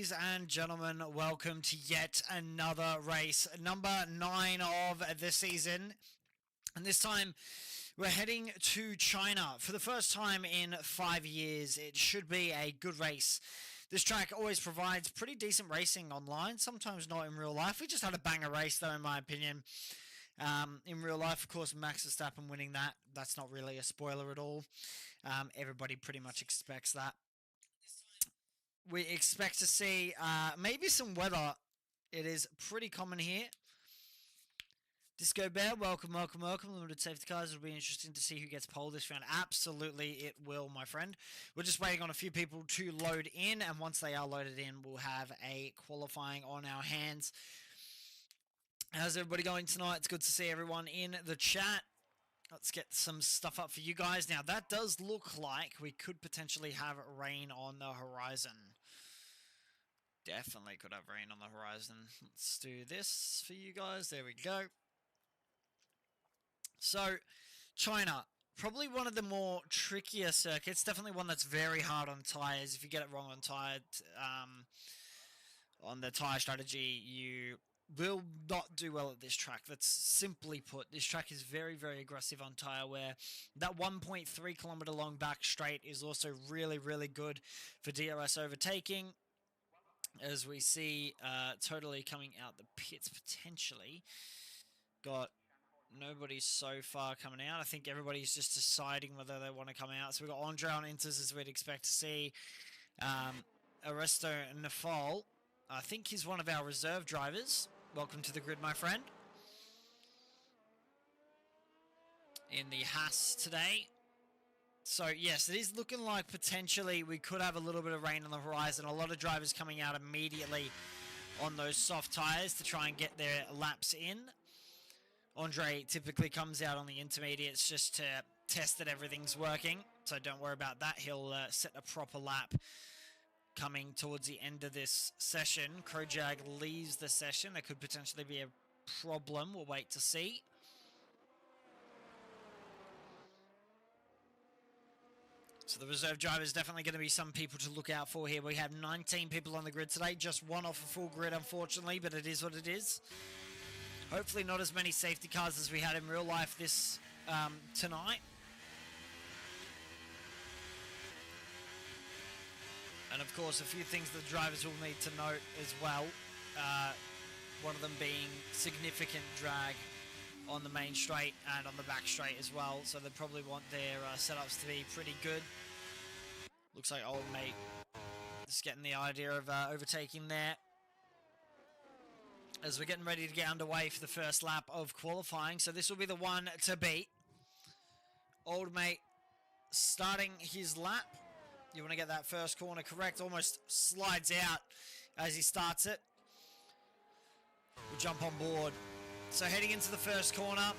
Ladies and gentlemen, welcome to yet another race, number 9 of the season. And this time, we're heading to China for the first time in 5 years. It should be a good race. This track always provides pretty decent racing online, sometimes not in real life. We just had a banger race, though, in my opinion. In real life, of course, Max Verstappen winning that's not really a spoiler at all. Everybody pretty much expects that. We expect to see maybe some weather. It is pretty common here. Disco Bear, welcome. Limited safety cars. It'll be interesting to see who gets pole this round. Absolutely, it will, my friend. We're just waiting on a few people to load in, and once they are loaded in, we'll have a qualifying on our hands. How's everybody going tonight? It's good to see everyone in the chat. Let's get some stuff up for you guys. Now, that does look like we could potentially have rain on the horizon. Definitely could have rain on the horizon. Let's do this for you guys. There we go. So, China, probably one of the more trickier circuits. Definitely one that's very hard on tyres. If you get it wrong on on the tyre strategy, you will not do well at this track. That's simply put. This track is very, very aggressive on tyre wear. That 1.3 kilometer long back straight is also really, really good for DRS overtaking. As we see, totally coming out the pits potentially. Got nobody so far coming out. I think everybody's just deciding whether they want to come out. So we've got Andre on Inters, as we'd expect to see. Aresto Nafal. I think he's one of our reserve drivers. Welcome to the grid, my friend. In the Haas today. So, yes, it is looking like potentially we could have a little bit of rain on the horizon. A lot of drivers coming out immediately on those soft tyres to try and get their laps in. Andre typically comes out on the intermediates just to test that everything's working. So don't worry about that. He'll set a proper lap coming towards the end of this session. Krojag leaves the session. There could potentially be a problem. We'll wait to see. So the reserve driver is definitely going to be some people to look out for here. We have 19 people on the grid today. Just one off a full grid, unfortunately, but it is what it is. Hopefully not as many safety cars as we had in real life this tonight. And of course, a few things the drivers will need to note as well. One of them being significant drag on the main straight and on the back straight as well. So they probably want their setups to be pretty good. Looks like old mate just getting the idea of overtaking there. As we're getting ready to get underway for the first lap of qualifying. So this will be the one to beat. Old mate starting his lap. You want to get that first corner correct. Almost slides out as he starts it. We'll jump on board. So heading into the first corner.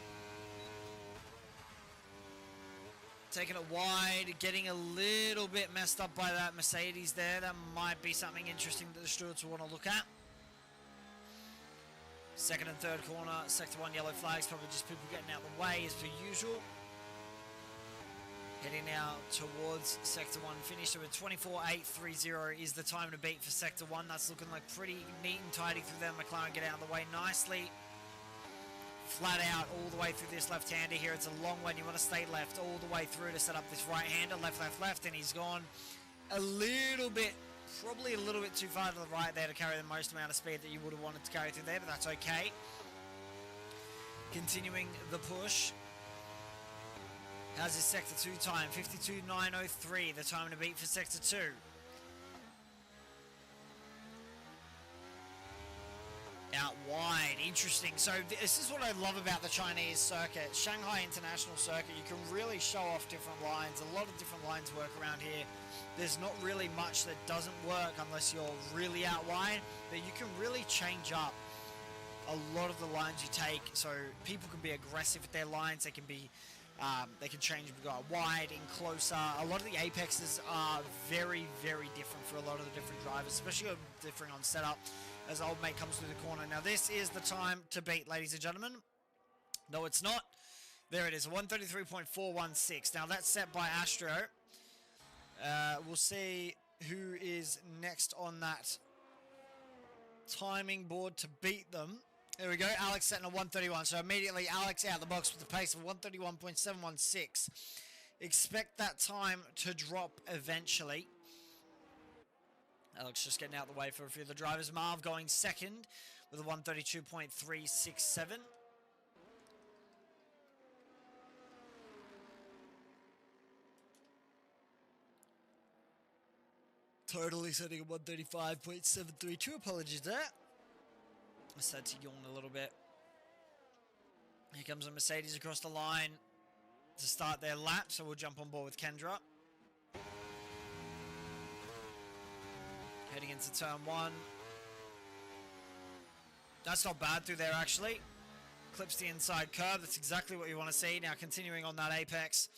Taking it wide. Getting a little bit messed up by that Mercedes there. That might be something interesting that the stewards will want to look at. Second and third corner. Sector 1 yellow flags. Probably just people getting out of the way as per usual. Heading now towards Sector 1 finish. So a 24.830 is the time to beat for Sector 1. That's looking like pretty neat and tidy through there. McLaren get out of the way nicely. Flat out all the way through this left-hander here. It's a long one. You want to stay left all the way through to set up this right-hander. Left, and he's gone a little bit, probably a little bit too far to the right there to carry the most amount of speed that you would have wanted to carry through there, but that's okay. Continuing the push. How's his Sector 2 time? 52.903, the time to beat for Sector 2. Out wide, interesting. So this is what I love about the Chinese circuit. Shanghai International Circuit, you can really show off different lines. A lot of different lines work around here. There's not really much that doesn't work unless you're really out wide, but you can really change up a lot of the lines you take. So people can be aggressive with their lines. They can be they can change and go wide and closer. A lot of the apexes are very, very different for a lot of the different drivers, especially different on setup as old mate comes through the corner. Now this is the time to beat, ladies and gentlemen. No, it's not. There it is, 133.416. Now that's set by Astro. We'll see who is next on that timing board to beat them. There we go. Alex setting a 131. So immediately Alex out the box with the pace of 131.716. Expect that time to drop eventually. Alex just getting out the way for a few of the drivers. Marv going second with a 132.367. Totally setting a 135.732. Apologies there. I started to yawn a little bit. Here comes a Mercedes across the line to start their lap, so we'll jump on board with Kendra. Heading into turn 1. That's not bad through there, actually. Clips the inside curve. That's exactly what you want to see. Now continuing on that apex.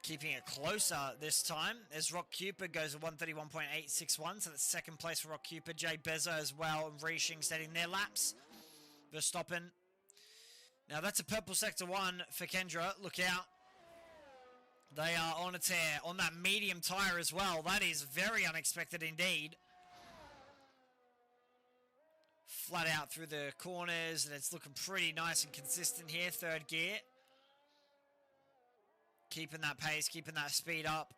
Keeping it closer this time as Rock Cupid goes at 131.861. So that's second place for Rock Cupid. Jay Beza as well and Reishing setting their laps. Verstappen. Now that's a purple sector 1 for Kendra. Look out. They are on a tear on that medium tyre as well. That is very unexpected indeed. Flat out through the corners, and it's looking pretty nice and consistent here. Third gear. Keeping that pace, keeping that speed up.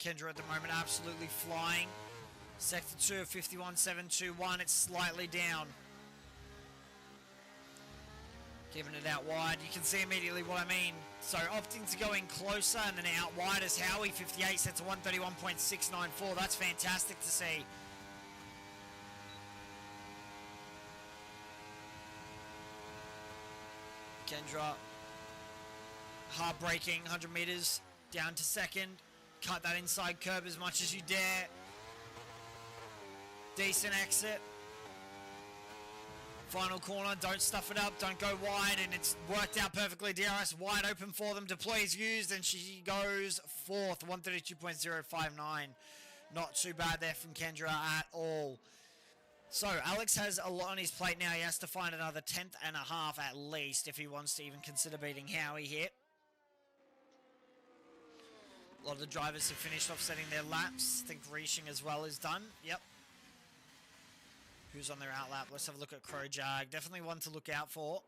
Kendra at the moment absolutely flying. Sector 2 of 51.721. It's slightly down. Giving it out wide. You can see immediately what I mean. So opting to go in closer and then out wide as Howie. 58 set to 131.694. That's fantastic to see. Kendra. Heartbreaking. 100 meters down to second. Cut that inside curb as much as you dare. Decent exit. Final corner, don't stuff it up, don't go wide, and it's worked out perfectly. DRS wide open for them, deploy is used, and she goes fourth, 132.059. Not too bad there from Kendra at all. So, Alex has a lot on his plate now. He has to find another 10th and a half at least if he wants to even consider beating Howie here. A lot of the drivers have finished offsetting their laps. I think Reishing as well is done. Yep. Who's on their outlap? Let's have a look at Crowjag. Definitely one to look out for.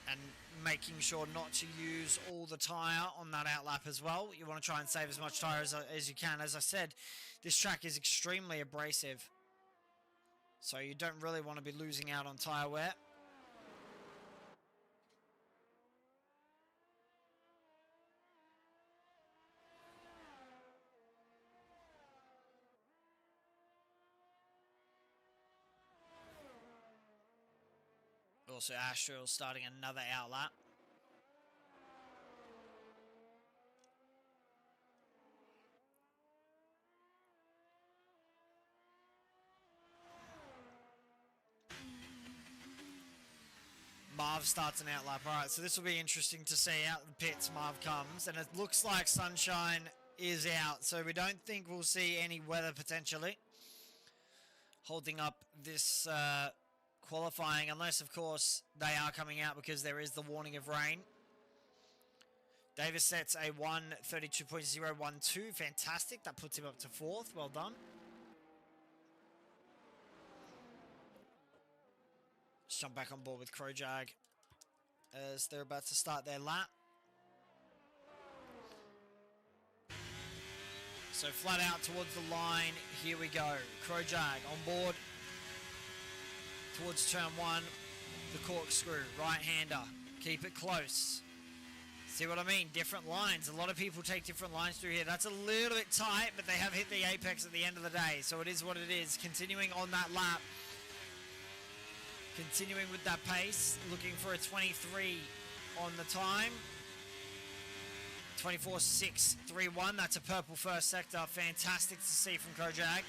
And making sure not to use all the tyre on that outlap as well. You want to try and save as much tyre as you can. As I said, this track is extremely abrasive. So you don't really want to be losing out on tyre wear. Also, Astral starting another outlap. Marv starts an outlap. Alright, so this will be interesting to see. Out the pits, Marv comes, and it looks like Sunshine is out. So we don't think we'll see any weather potentially holding up this qualifying, unless of course they are coming out because there is the warning of rain. Davis sets a 132.012. Fantastic. That puts him up to fourth. Well done. Let's jump back on board with Crowjag as they're about to start their lap. So flat out towards the line. Here we go. Crowjag on board. Towards turn 1, the corkscrew, right-hander, keep it close. See what I mean? Different lines. A lot of people take different lines through here. That's a little bit tight, but they have hit the apex at the end of the day, so it is what it is. Continuing on that lap. Continuing with that pace, looking for a 23 on the time. 24.631, that's a purple first sector. Fantastic to see from Crowjag.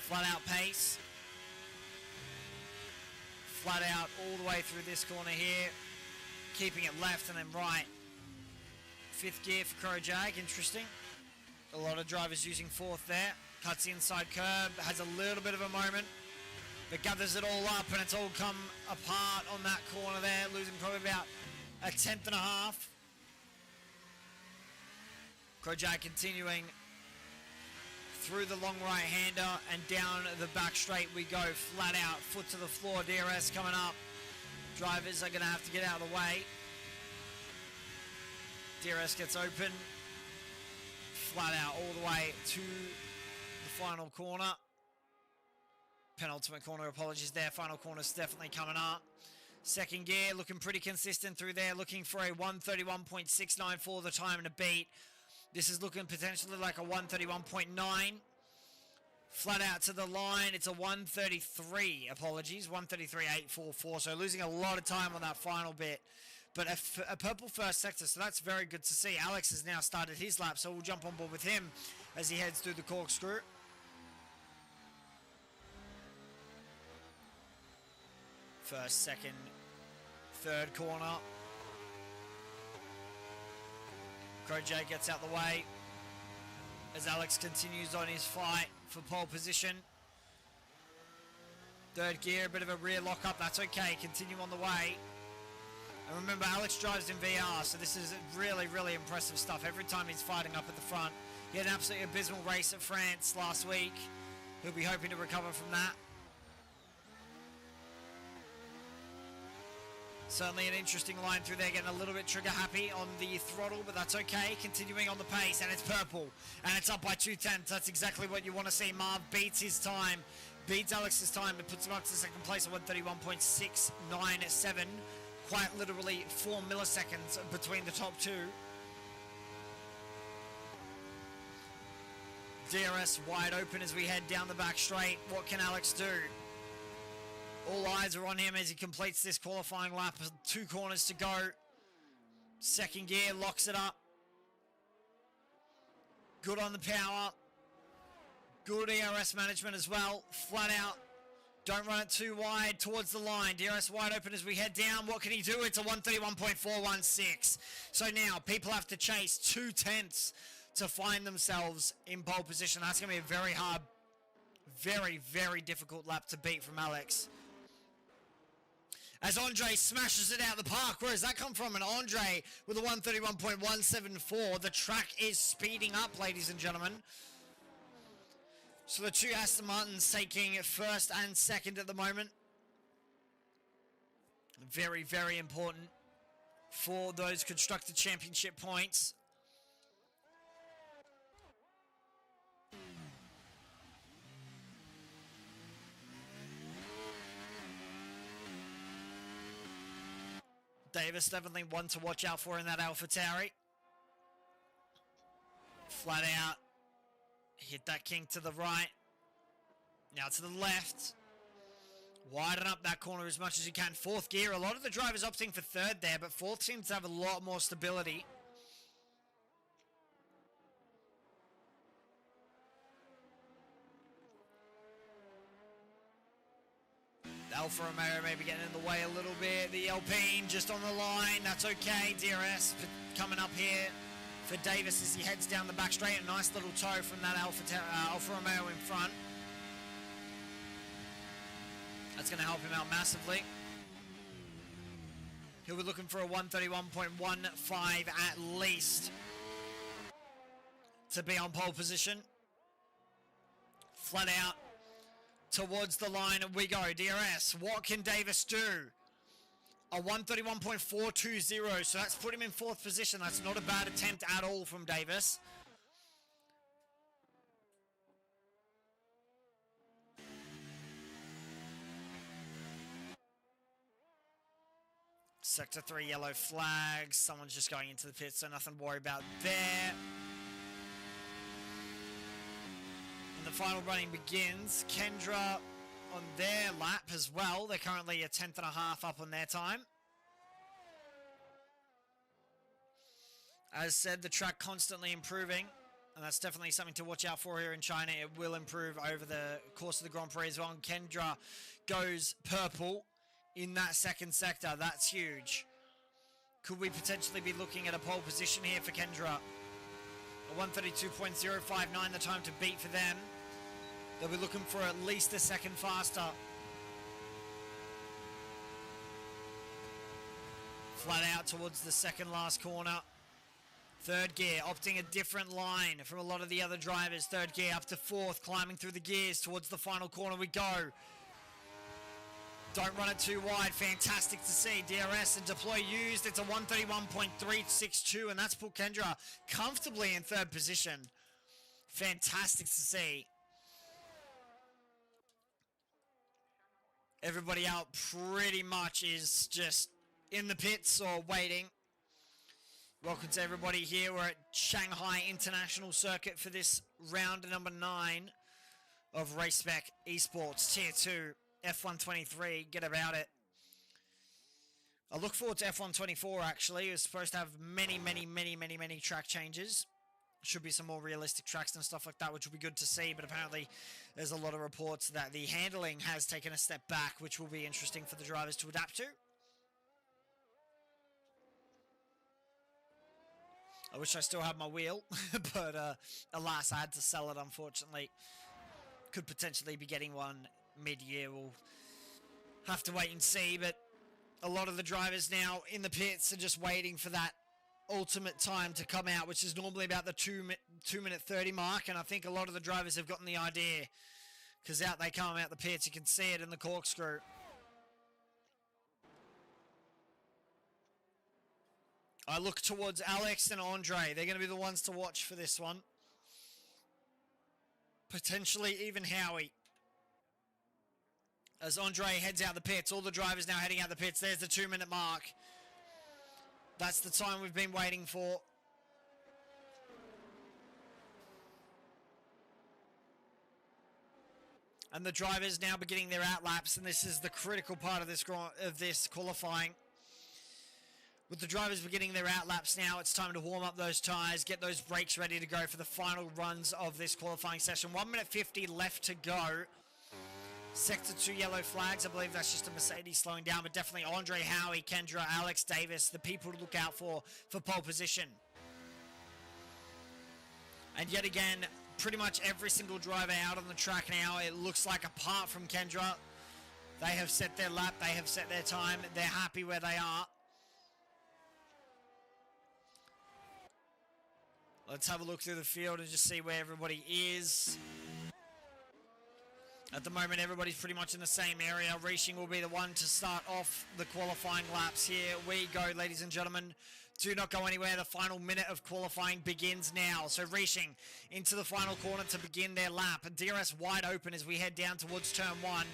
Flat out pace. Flat out all the way through this corner here. Keeping it left and then right. Fifth gear for Crowjag, interesting. A lot of drivers using fourth there. Cuts the inside curb, has a little bit of a moment, but gathers it all up and it's all come apart on that corner there, losing probably about a 10th and a half. Crojack continuing through the long right-hander and down the back straight we go. Flat out, foot to the floor. DRS coming up. Drivers are going to have to get out of the way. DRS gets open. Flat out all the way to the final corner. Penultimate corner, apologies there. Final corner's definitely coming up. Second gear looking pretty consistent through there. Looking for a 131.69 for the time to beat. This is looking potentially like a 131.9. Flat out to the line. It's a 133, apologies. 133.844. So losing a lot of time on that final bit. But a purple first sector, so that's very good to see. Alex has now started his lap, so we'll jump on board with him as he heads through the corkscrew. First, second, third corner. Crojack gets out the way as Alex continues on his fight for pole position. Third gear, a bit of a rear lock-up, that's okay. Continue on the way. And remember, Alex drives in VR, so this is really, really impressive stuff. Every time he's fighting up at the front. He had an absolutely abysmal race at France last week. He'll be hoping to recover from that. Certainly an interesting line through there, getting a little bit trigger happy on the throttle, but that's okay. Continuing on the pace, and it's purple, and it's up by 2/10. That's exactly what you want to see. Marv beats his time, beats Alex's time, and puts him up to second place at 131.697. Quite literally 4 milliseconds between the top two. DRS wide open as we head down the back straight. What can Alex do? All eyes are on him as he completes this qualifying lap. 2 corners to go. Second gear, locks it up. Good on the power. Good ERS management as well. Flat out. Don't run it too wide towards the line. DRS wide open as we head down. What can he do? It's a 131.416. So now people have to chase 2/10 to find themselves in pole position. That's going to be a very hard, very, very difficult lap to beat from Alex. As Andre smashes it out the park. Where does that come from? And Andre with a 131.174. The track is speeding up, ladies and gentlemen. So the 2 Aston Martins taking first and second at the moment. Very, very important for those Constructor Championship points. Davis definitely one to watch out for in that AlphaTauri. Flat out. Hit that king to the right. Now to the left. Widen up that corner as much as you can. Fourth gear. A lot of the drivers opting for third there, but fourth seems to have a lot more stability. Alfa Romeo maybe getting in the way a little bit. The Alpine just on the line. That's okay. DRS coming up here for Davis as he heads down the back straight. A nice little toe from that Alfa Romeo in front. That's going to help him out massively. He'll be looking for a 131.15 at least to be on pole position. Flat out towards the line we go. DRS, what can Davis do? A 131.420, so that's put him in 4th position. That's not a bad attempt at all from Davis. Sector 3 yellow flags. Someone's just going into the pit, so nothing to worry about there. And the final running begins. Kendra on their lap as well. They're currently a 10th and a half up on their time. As said, the track constantly improving, and that's definitely something to watch out for here in China. It will improve over the course of the Grand Prix as well. And Kendra goes purple in that 2nd sector. That's huge. Could we potentially be looking at a pole position here for Kendra? A 132.059, the time to beat for them. They'll be looking for at least a second faster. Flat out towards the 2nd last corner. Third gear, opting a different line from a lot of the other drivers. Third gear up to fourth, climbing through the gears towards the final corner we go. Don't run it too wide. Fantastic to see. DRS and deploy used. It's a 131.362, and that's put Kendra comfortably in third position. Fantastic to see. Everybody out pretty much is just in the pits or waiting. Welcome to everybody here. We're at Shanghai International Circuit for this round number 9 of Race Spec Esports Tier 2 F123. Get about it. I look forward to F124 actually. It's supposed to have many track changes. Should be some more realistic tracks and stuff like that, which will be good to see, but apparently there's a lot of reports that the handling has taken a step back, which will be interesting for the drivers to adapt to. I wish I still had my wheel, but alas, I had to sell it, unfortunately. Could potentially be getting one mid-year. We'll have to wait and see, but a lot of the drivers now in the pits are just waiting for that ultimate time to come out, which is normally about the 2-minute 30 mark, and I think a lot of the drivers have gotten the idea, because out they come out the pits. You can see it in the corkscrew. I look towards Alex and Andre. They're going to be the ones to watch for this one. Potentially even Howie. As Andre heads out the pits, all the drivers now heading out the pits. There's the 2-minute mark. That's the time we've been waiting for. And the drivers now beginning their outlaps, and this is the critical part of this qualifying. With the drivers beginning their outlaps now, it's time to warm up those tyres, get those brakes ready to go for the final runs of this qualifying session. 1 minute 50 left to go. Sector 2 yellow flags. I believe that's just a Mercedes slowing down, but definitely Andre, Howie, Kendra, Alex, Davis, the people to look out for pole position. And yet again, pretty much every single driver out on the track now, it looks like, apart from Kendra, they have set their lap, they have set their time, they're happy where they are. Let's have a look through the field and just see where everybody is. At the moment, everybody's pretty much in the same area. Reaching will be the one to start off the qualifying laps. Here we go, ladies and gentlemen. Do not go anywhere. The final minute of qualifying begins now. So Reaching into the final corner to begin their lap. And DRS wide open as we head down towards turn 1.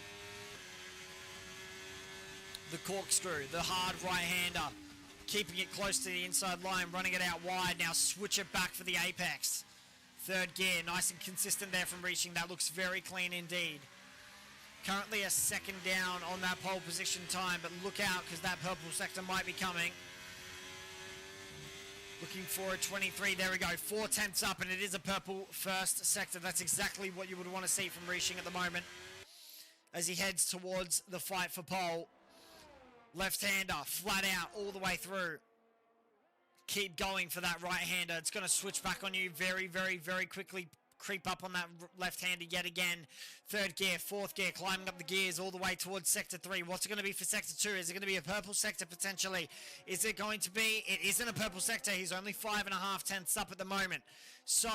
The corkscrew, the hard right-hander. Keeping it close to the inside line, running it out wide. Now switch it back for the apex. Third gear, nice and consistent there from Reaching. That looks very clean indeed. Currently a second down on that pole position time, but look out because that purple sector might be coming. Looking for a 23, there we go, 4 tenths up, and it is a purple first sector. That's exactly what you would want to see from Reaching at the moment as he heads towards the fight for pole. Left-hander, flat out, all the way through. Keep going for that right-hander. It's going to switch back on you very quickly. Creep up on that left-hander yet again. Third gear, fourth gear, climbing up the gears all the way towards Sector 3. What's it going to be for Sector 2? Is it going to be a purple sector potentially? Is it going to be? It isn't a purple sector. He's only 5.5 tenths up at the moment. So,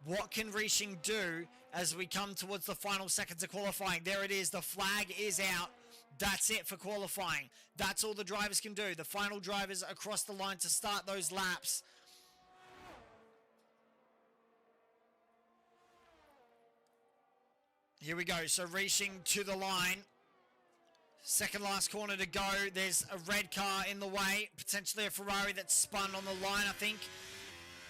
what can Reaching do as we come towards the final seconds of qualifying? There it is. The flag is out. That's it for qualifying. That's all the drivers can do. The final drivers across the line to start those laps. Here we go. So Reaching to the line. Second last corner to go. There's a red car in the way. Potentially a Ferrari that's spun on the line, I think.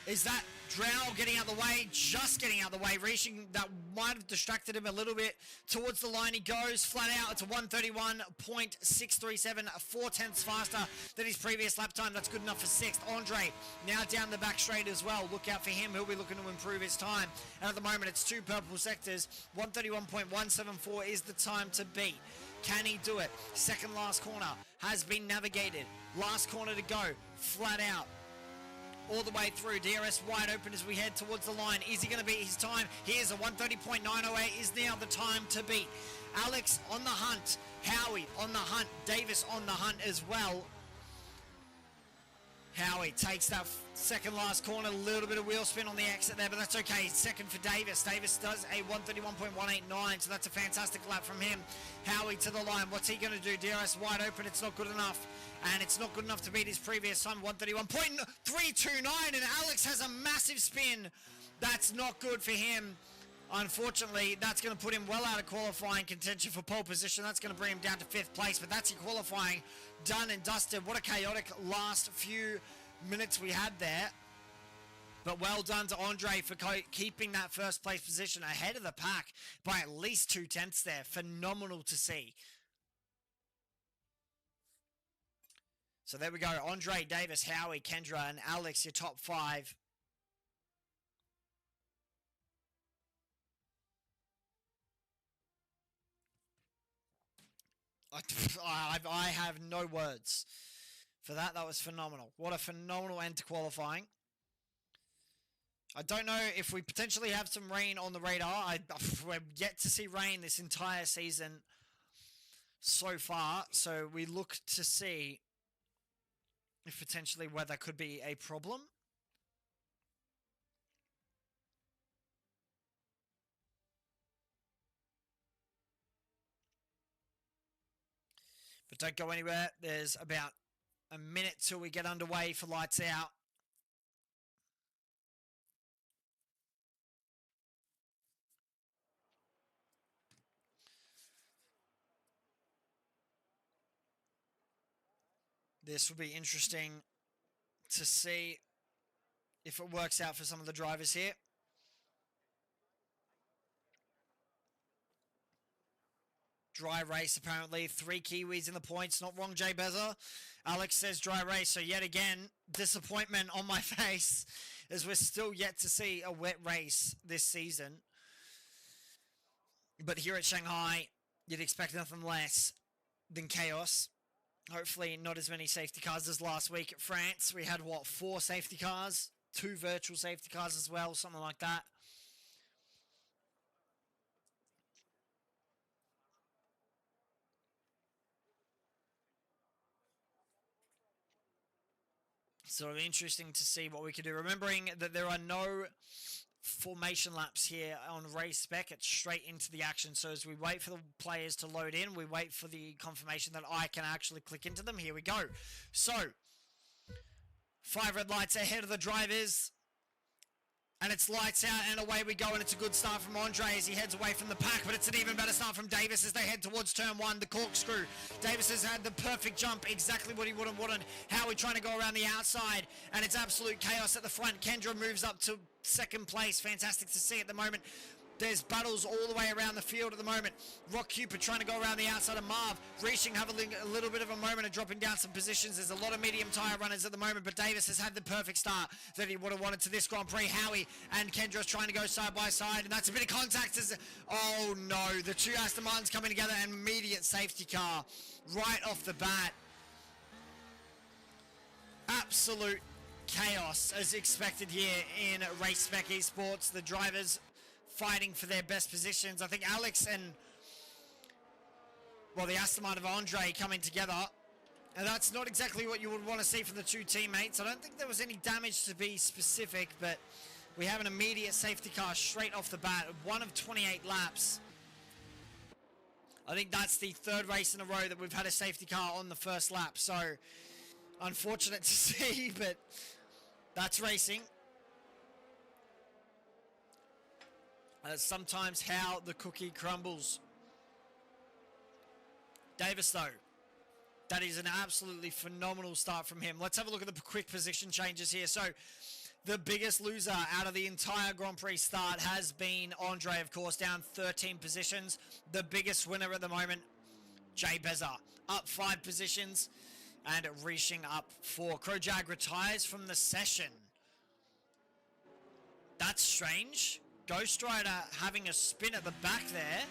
Is that Drow getting out the way? Just getting out the way. Reaching, that might have distracted him a little bit. Towards the line he goes. Flat out. It's a 131.637. 4 tenths faster than his previous lap time. That's good enough for 6th. Andre now down the back straight as well. Look out for him. He'll be looking to improve his time. And at the moment it's 2 purple sectors. 131.174 is the time to beat. Can he do it? Second last corner has been navigated. Last corner to go. Flat out. All the way through. DRS wide open as we head towards the line. Is he going to beat his time? Here's a 130.908 is now the time to beat. Alex on the hunt. Howie on the hunt. Davis on the hunt as well. Howie takes that second last corner, a little bit of wheel spin on the exit there, but that's okay. Second for Davis. Davis does a 131.189, so that's a fantastic lap from him. Howie to the line. What's he going to do? DRS wide open. It's not good enough, and it's not good enough to beat his previous time, 131.329, and Alex has a massive spin. That's not good for him. Unfortunately, that's going to put him well out of qualifying contention for pole position. That's going to bring him down to 5th place, but that's your qualifying done and dusted. What a chaotic last few minutes we had there. But well done to Andre for keeping that first place position ahead of the pack by at least 0.2 there. Phenomenal to see. So there we go. Andre, Davis, Howie, Kendra, and Alex, your top 5. I have no words for that. That was phenomenal. What a phenomenal end to qualifying. I don't know if we potentially have some rain on the radar. We're yet to see rain this entire season so far. So we look to see if potentially weather could be a problem. But don't go anywhere. There's about a minute till we get underway for lights out. This will be interesting to see if it works out for some of the drivers here. Dry race, apparently. 3 Kiwis in the points. Not wrong, Jay Beza. Alex says dry race. So yet again, disappointment on my face as we're still yet to see a wet race this season. But here at Shanghai, you'd expect nothing less than chaos. Hopefully not as many safety cars as last week at France. We had, 4 safety cars? 2 virtual safety cars as well, something like that. So it'll be interesting to see what we can do. Remembering that there are no formation laps here on Race Spec. It's straight into the action. So as we wait for the players to load in, we wait for the confirmation that I can actually click into them. Here we go. So 5 red lights ahead of the drivers. And it's lights out and away we go, and it's a good start from Andre as he heads away from the pack, but it's an even better start from Davis as they head towards turn 1, the corkscrew. Davis has had the perfect jump, exactly what he would have wanted. Howie trying to go around the outside, and it's absolute chaos at the front. Kendra moves up to 2nd place. Fantastic to see at the moment. There's battles all the way around the field at the moment. Rock Cupid trying to go around the outside of Marv. Reaching have a little bit of a moment of dropping down some positions. There's a lot of medium tyre runners at the moment, but Davis has had the perfect start that he would have wanted to this Grand Prix. Howie and Kendra's trying to go side by side, and that's a bit of contact. Oh no, the 2 Aston Martins coming together, and immediate safety car right off the bat. Absolute chaos as expected here in Race Spec Esports. The drivers fighting for their best positions. I think Alex and, the Aston Martin of Andre coming together. And that's not exactly what you would want to see from the 2 teammates. I don't think there was any damage to be specific, but we have an immediate safety car straight off the bat. 1 of 28 laps. I think that's the 3rd race in a row that we've had a safety car on the first lap. So, unfortunate to see, but that's racing. That's sometimes how the cookie crumbles. Davis, though, that is an absolutely phenomenal start from him. Let's have a look at the quick position changes here. So, the biggest loser out of the entire Grand Prix start has been Andre, of course, down 13 positions. The biggest winner at the moment, Jay Beza, up 5 positions, and reaching up 4. Krojag retires from the session. That's strange. Ghost Rider having a spin at the back there.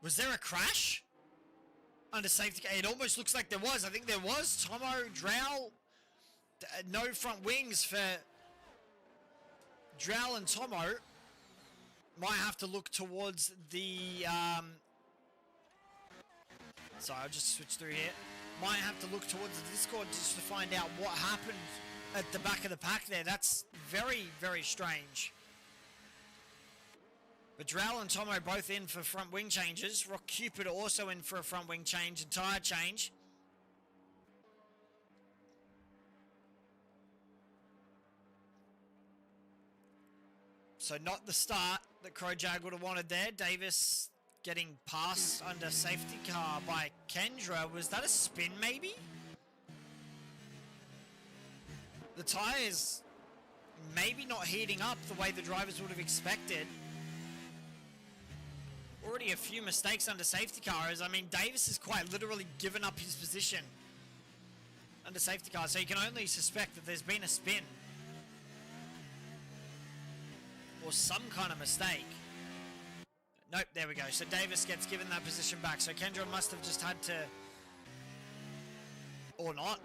Was there a crash? Under safety car? It almost looks like there was. I think there was. Tomo, Drow. No front wings for Drow and Tomo. Might have to look towards the... Sorry, I'll just switch through here. Might have to look towards the Discord just to find out what happened at the back of the pack there. That's very, very strange. But Drell and Tomo both in for front wing changes. Rock Cupid also in for a front wing change and tyre change. So not the start that Crowjag would have wanted there. Davis getting passed under safety car by Kendra. Was that a spin maybe? The tyres maybe not heating up the way the drivers would have expected. Already a few mistakes under safety cars. I mean, Davis has quite literally given up his position under safety car. So you can only suspect that there's been a spin. Or some kind of mistake. Nope, there we go. So Davis gets given that position back. So Kendra must have just had to... Or not.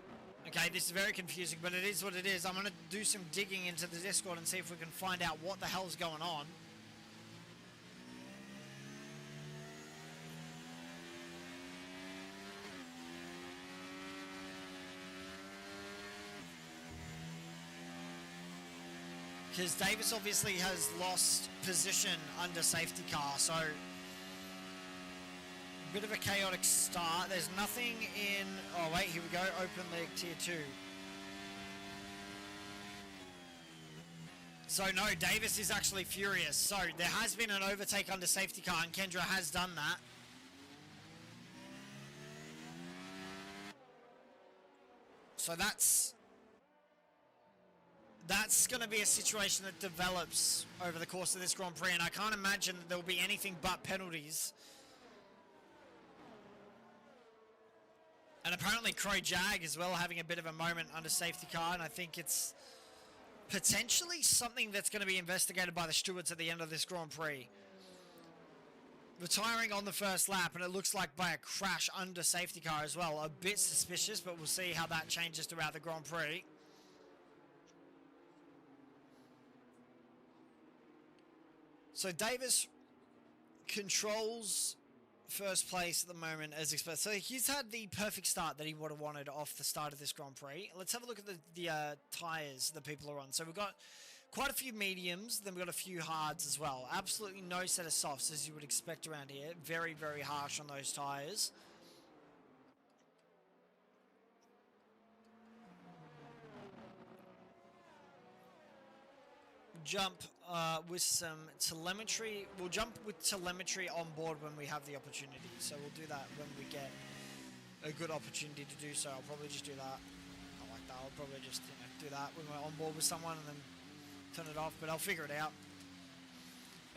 Okay, this is very confusing, but it is what it is. I'm going to do some digging into the Discord and see if we can find out what the hell's going on. Because Davis obviously has lost position under safety car, so a bit of a chaotic start. There's nothing in... Oh wait, here we go, open leg tier 2. So no, Davis is actually furious. So there has been an overtake under safety car and Kendra has done that. So that's going to be a situation that develops over the course of this Grand Prix, and I can't imagine that there will be anything but penalties. And apparently Crow Jag as well having a bit of a moment under safety car, and I think it's potentially something that's going to be investigated by the stewards at the end of this Grand Prix. Retiring on the first lap, and it looks like by a crash under safety car as well. A bit suspicious, but we'll see how that changes throughout the Grand Prix. So Davis controls first place at the moment as expected. So he's had the perfect start that he would have wanted off the start of this Grand Prix. Let's have a look at the tyres that people are on. So we've got quite a few mediums, then we've got a few hards as well. Absolutely no set of softs as you would expect around here. Very, very harsh on those tyres. Jump with some telemetry. We'll jump with telemetry on board when we have the opportunity. So we'll do that when we get a good opportunity to do so. I'll probably just do that. I like that. I'll probably just do that when we're on board with someone and then turn it off. But I'll figure it out.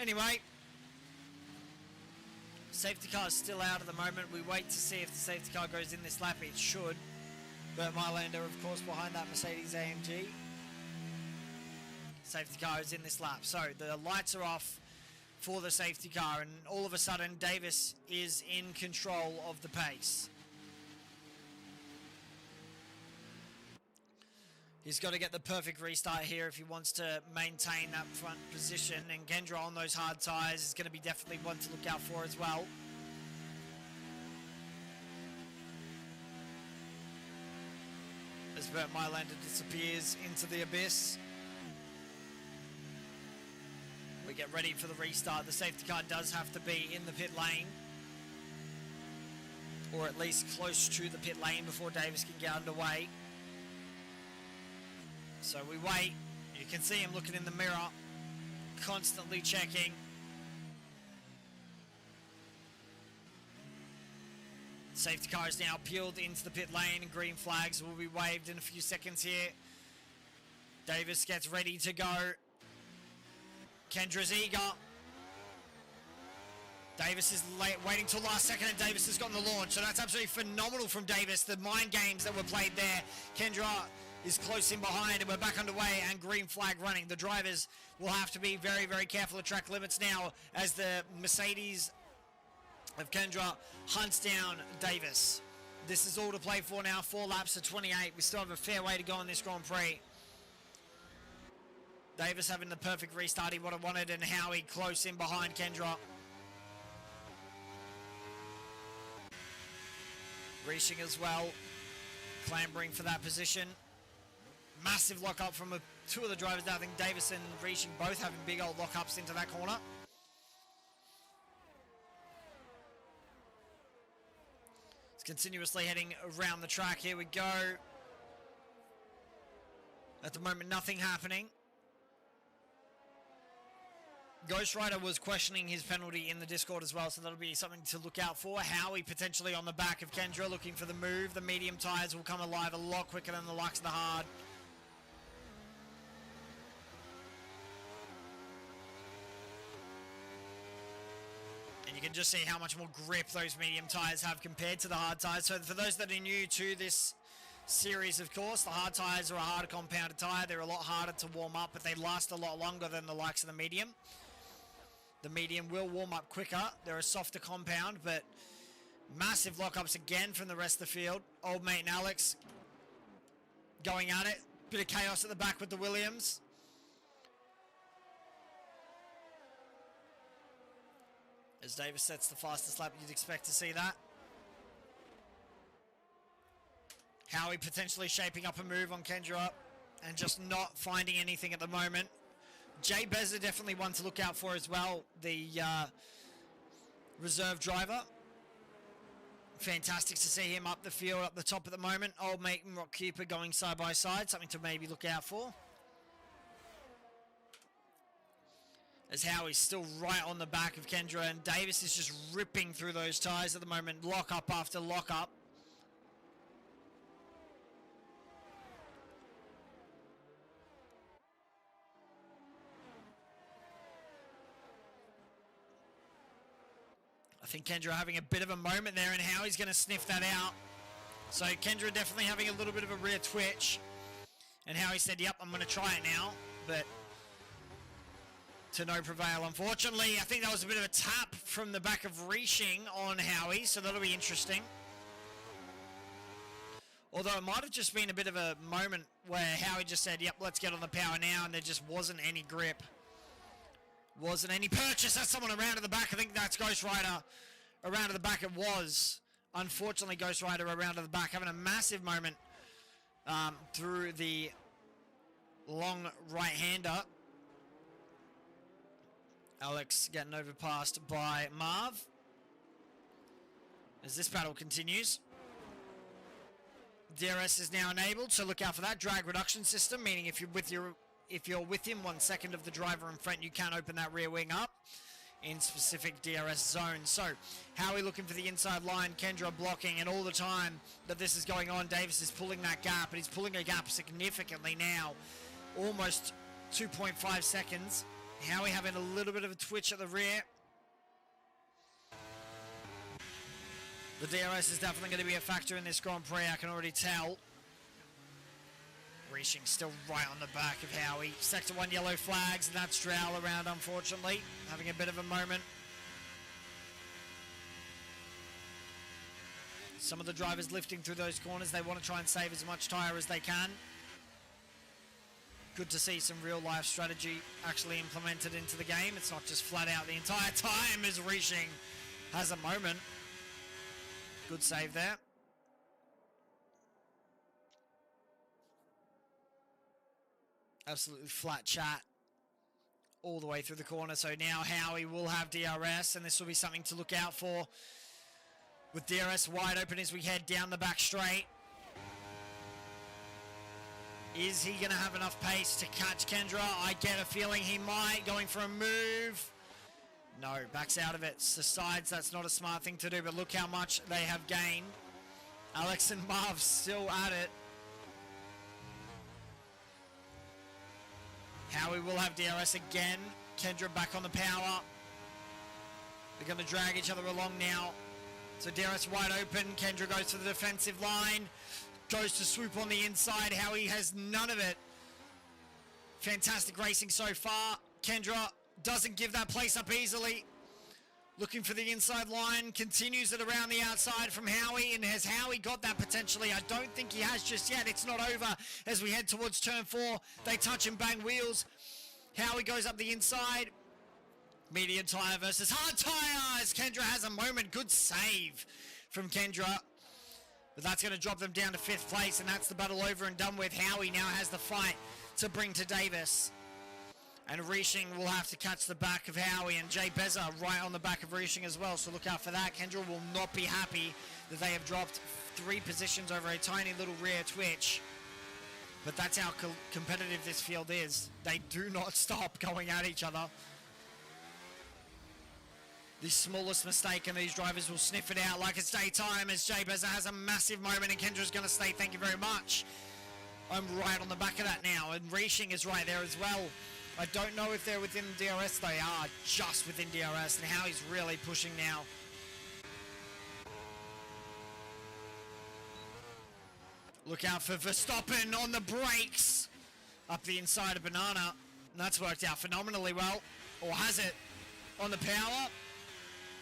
Anyway, safety car is still out at the moment. We wait to see if the safety car goes in this lap. It should. Bert Mylander, of course, behind that Mercedes AMG. Safety car is in this lap. So the lights are off for the safety car, and all of a sudden Davis is in control of the pace. He's got to get the perfect restart here if he wants to maintain that front position, and Gendra on those hard tyres is going to be definitely one to look out for as well. As Bert Mylander disappears into the abyss. We get ready for the restart. The safety car does have to be in the pit lane, or at least close to the pit lane before Davis can get underway. So we wait. You can see him looking in the mirror, constantly checking. Safety car is now peeled into the pit lane, and green flags will be waved in a few seconds here. Davis gets ready to go. Kendra's eager. Davis is waiting till last second, and Davis has gotten the launch. So that's absolutely phenomenal from Davis. The mind games that were played there. Kendra is close in behind, and we're back underway, and green flag running. The drivers will have to be very, very careful of track limits now as the Mercedes of Kendra hunts down Davis. This is all to play for now. 4 laps to 28. We still have a fair way to go in this Grand Prix. Davis having the perfect restart he would have wanted, and Howie close in behind Kendra. Reaching as well. clambering for that position. Massive lock-up from two of the drivers now. I think Davis and Reaching both having big old lock-ups into that corner. It's continuously heading around the track. Here we go. At the moment, nothing happening. Ghost Rider was questioning his penalty in the Discord as well, so that'll be something to look out for. Howie potentially on the back of Kendra looking for the move. The medium tires will come alive a lot quicker than the likes of the hard. And you can just see how much more grip those medium tires have compared to the hard tires. So for those that are new to this series, of course, the hard tires are a harder compounded tire. They're a lot harder to warm up, but they last a lot longer than the likes of the medium. The medium will warm up quicker. They're a softer compound, but massive lockups again from the rest of the field. Old mate and Alex going at it. Bit of chaos at the back with the Williams. As Davis sets the fastest lap, you'd expect to see that. Howie potentially shaping up a move on Kendra and just not finding anything at the moment. Jay Beza definitely one to look out for as well, the reserve driver. Fantastic to see him up the field, up the top at the moment. Old mate and Rock Keeper going side by side, something to maybe look out for. As Howie's still right on the back of Kendra, and Davis is just ripping through those tyres at the moment, lock up after lock up. I think Kendra having a bit of a moment there, and Howie's going to sniff that out. So Kendra definitely having a little bit of a rear twitch. And Howie said, yep, I'm going to try it now. But to no prevail, unfortunately. I think that was a bit of a tap from the back of Reaching on Howie, so that'll be interesting. Although it might have just been a bit of a moment where Howie just said, yep, let's get on the power now, and there just wasn't any grip. Wasn't any purchase. That's someone around to the back. I think that's Ghost Rider. Around to the back it was. Unfortunately, Ghost Rider around to the back, having a massive moment through the long right-hander. Alex getting overpassed by Marv. As this battle continues. DRS is now enabled, so look out for that drag reduction system, meaning if you're within 1 second of the driver in front, you can open that rear wing up in specific DRS zones. So, Howie looking for the inside line, Kendra blocking, and all the time that this is going on, Davis is pulling that gap, and he's pulling a gap significantly now. Almost 2.5 seconds. Howie having a little bit of a twitch at the rear. The DRS is definitely going to be a factor in this Grand Prix, I can already tell. Reaching still right on the back of Howie. Sector 1 yellow flags, and that's Drowl around, unfortunately. Having a bit of a moment. Some of the drivers lifting through those corners. They want to try and save as much tyre as they can. Good to see some real-life strategy actually implemented into the game. It's not just flat out the entire time as Reaching has a moment. Good save there. Absolutely flat chat all the way through the corner. So now Howie will have DRS, and this will be something to look out for. With DRS wide open as we head down the back straight. Is he going to have enough pace to catch Kendra? I get a feeling he might. Going for a move. No, backs out of it. Decides that's not a smart thing to do, but look how much they have gained. Alex and Marv still at it. Howie will have DRS again. Kendra back on the power. They're going to drag each other along now. So DRS wide open. Kendra goes to the defensive line. Goes to swoop on the inside. Howie has none of it. Fantastic racing so far. Kendra doesn't give that place up easily. Looking for the inside line. Continues it around the outside from Howie. And has Howie got that potentially? I don't think he has just yet. It's not over as we head towards turn 4. They touch and bang wheels. Howie goes up the inside. Medium tyre versus hard tyre as Kendra has a moment. Good save from Kendra. But that's going to drop them down to 5th place, and that's the battle over and done with. Howie now has the fight to bring to Davis. And Reishing will have to catch the back of Howie, and Jay Beza right on the back of Reishing as well, so look out for that. Kendra will not be happy that they have dropped 3 positions over a tiny little rear twitch. But that's how competitive this field is. They do not stop going at each other. The smallest mistake and these drivers will sniff it out like it's daytime, as Jay Beza has a massive moment and Kendra's going to say thank you very much. I'm right on the back of that now, and Reishing is right there as well. I don't know if they're within DRS. They are just within DRS, and Howie's really pushing now. Look out for Verstappen on the brakes. Up the inside of Banana. And that's worked out phenomenally well. Or has it? On the power?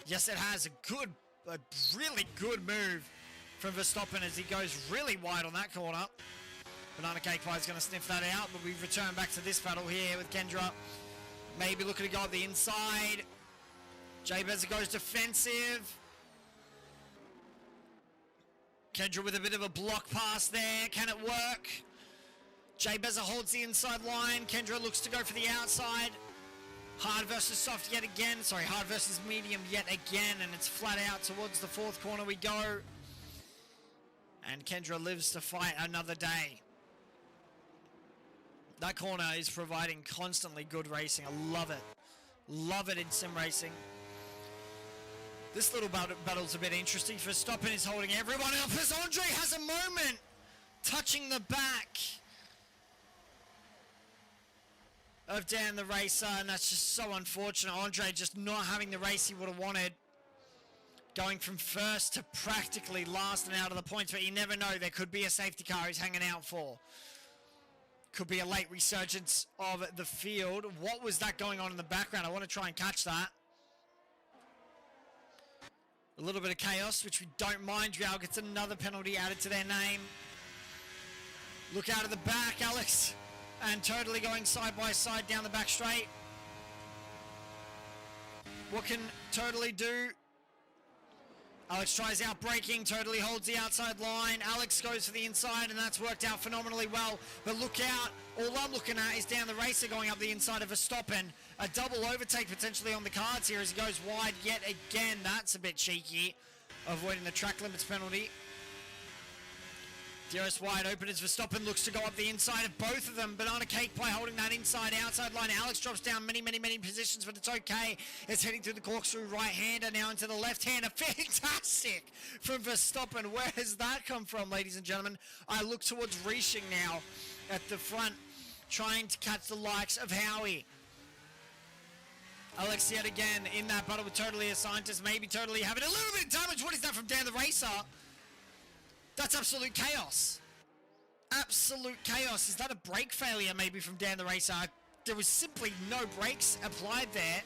Yes, it has. A really good move from Verstappen as he goes really wide on that corner. Banana Cake Pie is going to sniff that out, but we return back to this battle here with Kendra. Maybe looking to go up the inside. Jay Beza goes defensive. Kendra with a bit of a block pass there. Can it work? Jay Beza holds the inside line. Kendra looks to go for the outside. Hard versus soft yet again. Sorry, hard versus medium yet again. And it's flat out towards the 4th corner we go. And Kendra lives to fight another day. That corner is providing constantly good racing. I love it. Love it in sim racing. This little battle's a bit interesting. Verstappen is holding everyone up as Andre has a moment. Touching the back of Dan the Racer. And that's just so unfortunate. Andre just not having the race he would have wanted. Going from first to practically last and out of the points. But you never know. There could be a safety car he's hanging out for. Could be a late resurgence of the field. What was that going on in the background? I want to try and catch that. A little bit of chaos, which we don't mind. Real gets another penalty added to their name. Look out of the back, Alex. And totally going side by side down the back straight. What can Totally do? Alex tries out braking, totally holds the outside line. Alex goes for the inside, and that's worked out phenomenally well. But look out, all I'm looking at is down the racer going up the inside of Verstappen. A double overtake potentially on the cards here as he goes wide yet again. That's a bit cheeky, avoiding the track limits penalty. DRS wide open as Verstappen looks to go up the inside of both of them. Banana Cake Pie holding that inside outside line. Alex drops down many positions, but it's okay. It's heading through the corkscrew right-hander now into the left-hander. Fantastic from Verstappen. Where has that come from, ladies and gentlemen? I look towards Reishing now at the front, trying to catch the likes of Howie. Alex yet again in that battle with Totally a Scientist, maybe Totally having a little bit of damage. What is that from Dan the Racer? That's absolute chaos. Absolute chaos. Is that a brake failure maybe from Dan the Racer? There was simply no brakes applied there.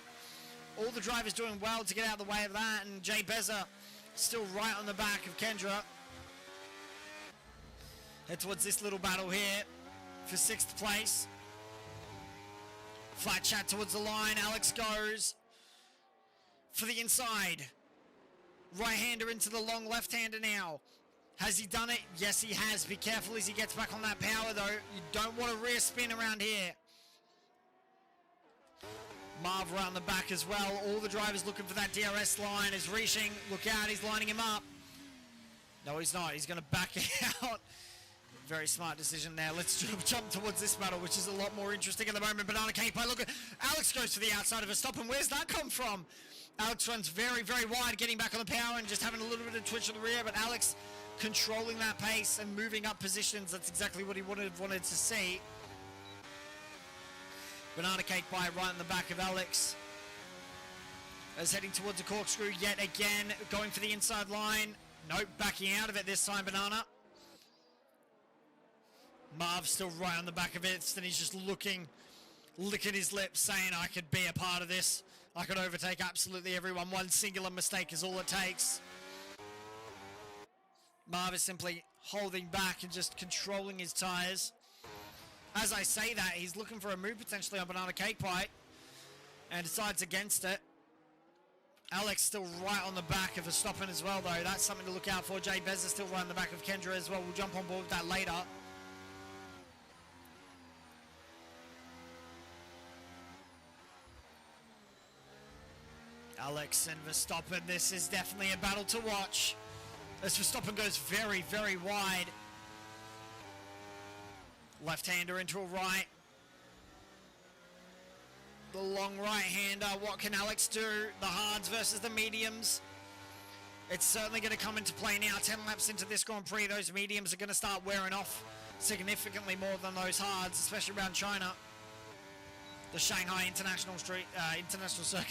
All the drivers doing well to get out of the way of that, and Jay Beza still right on the back of Kendra. Head towards this little battle here for 6th place. Flat chat towards the line. Alex goes for the inside. Right-hander into the long left-hander now. Has he done it? Yes, he has. Be careful as he gets back on that power, though. You don't want a rear spin around here. Marv around the back as well. All the drivers looking for that DRS line as Reishing. Look out, he's lining him up. No, he's not. He's going to back out. Very smart decision there. Let's jump towards this battle, which is a lot more interesting at the moment. Banana Cake Pie, look at Alex goes to the outside of a stop, and where's that come from? Alex runs very wide, getting back on the power and just having a little bit of twitch on the rear, but Alex controlling that pace and moving up positions. That's exactly what he wanted to see. Banana Cake Pie right in the back of Alex. As heading towards a corkscrew yet again, going for the inside line. Nope, backing out of it this time, Banana. Marv still right on the back of it, and he's just licking his lips, saying, I could be a part of this. I could overtake absolutely everyone. One singular mistake is all it takes. Marv is simply holding back and just controlling his tyres. As I say that, he's looking for a move potentially on Banana Cake Pie and decides against it. Alex still right on the back of Verstappen as well, though. That's something to look out for. Jay Bez is still right on the back of Kendra as well. We'll jump on board with that later. Alex and Verstappen, this is definitely a battle to watch. As Verstappen goes very, very wide. Left-hander into a right. The long right-hander. What can Alex do? The hards versus the mediums. It's certainly going to come into play now. 10 laps into this Grand Prix, those mediums are going to start wearing off significantly more than those hards, especially around China. The Shanghai International Circuit.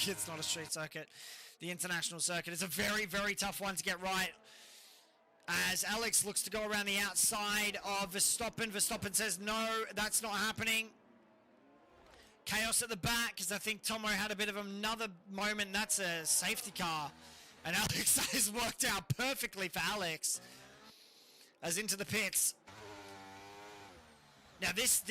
It's not a street circuit. The International Circuit is a very, very tough one to get right. As Alex looks to go around the outside of Verstappen. Verstappen says, no, that's not happening. Chaos at the back, because I think Tomo had a bit of another moment. That's a safety car. And Alex, that has worked out perfectly for Alex. As into the pits. Now this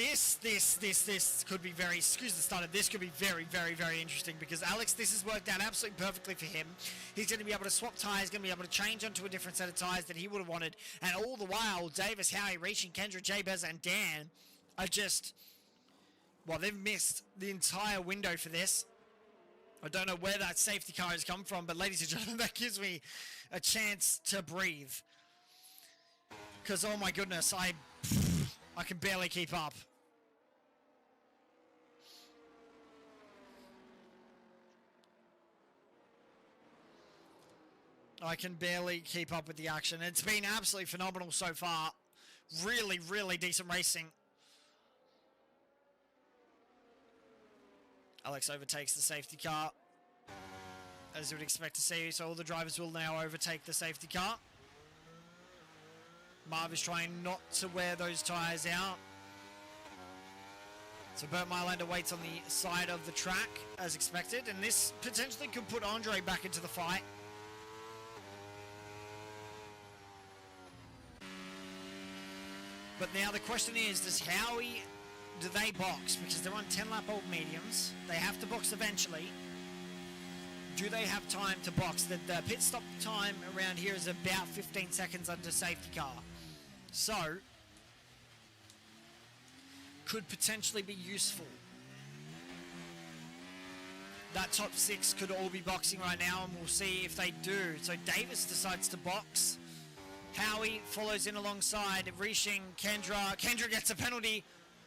could be very, excuse the start of this, could be very, very, very interesting because Alex, this has worked out absolutely perfectly for him. He's going to be able to swap tyres, going to be able to change onto a different set of tyres that he would have wanted. And all the while, Davis, Howie, Reaching, Kendra, Jabez, and Dan are just, well, they've missed the entire window for this. I don't know where that safety car has come from, but ladies and gentlemen, that gives me a chance to breathe. Because, oh my goodness, I can barely keep up. I can barely keep up with the action. It's been absolutely phenomenal so far. Really, really decent racing. Alex overtakes the safety car, as you would expect to see. So all the drivers will now overtake the safety car. Marv is trying not to wear those tyres out. So Bert Mylander waits on the side of the track as expected. And this potentially could put Andre back into the fight. But now the question is, do they box? Because they're on 10-lap-old mediums. They have to box eventually. Do they have time to box? The pit stop time around here is about 15 seconds under safety car. So, could potentially be useful. That top 6 could all be boxing right now, and we'll see if they do. So Davis decides to box. Howie follows in alongside. Reaching Kendra. Kendra gets a penalty.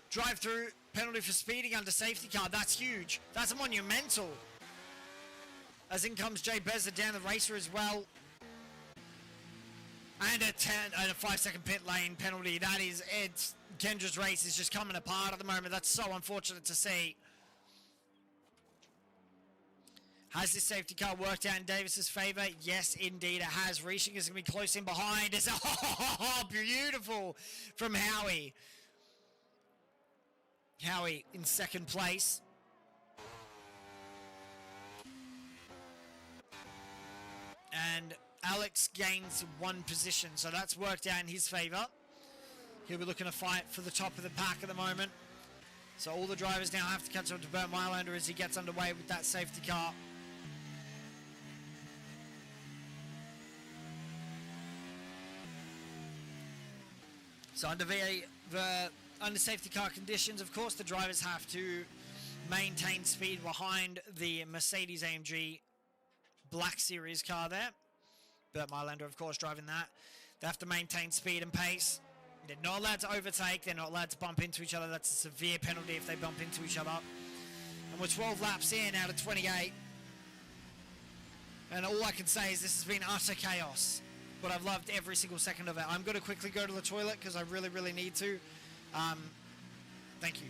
Drive-through penalty for speeding under safety car. That's huge. That's monumental. As in comes Jay Bezza down the racer as well. And a 5-second pit lane penalty. That is it. Kendra's race is just coming apart at the moment. That's so unfortunate to see. Has this safety car worked out in Davis's favour? Yes, indeed it has. Reaching is going to be close in behind. It's beautiful from Howie. Howie in second place. And Alex gains 1 position, so that's worked out in his favour. He'll be looking to fight for the top of the pack at the moment. So all the drivers now have to catch up to Bert Mylander as he gets underway with that safety car. So under safety car conditions, of course, the drivers have to maintain speed behind the Mercedes-AMG Black Series car there. Bert Mylander, of course, driving that. They have to maintain speed and pace. They're not allowed to overtake. They're not allowed to bump into each other. That's a severe penalty if they bump into each other. And we're 12 laps in out of 28. And all I can say is this has been utter chaos. But I've loved every single second of it. I'm going to quickly go to the toilet because I really, really need to. Thank you.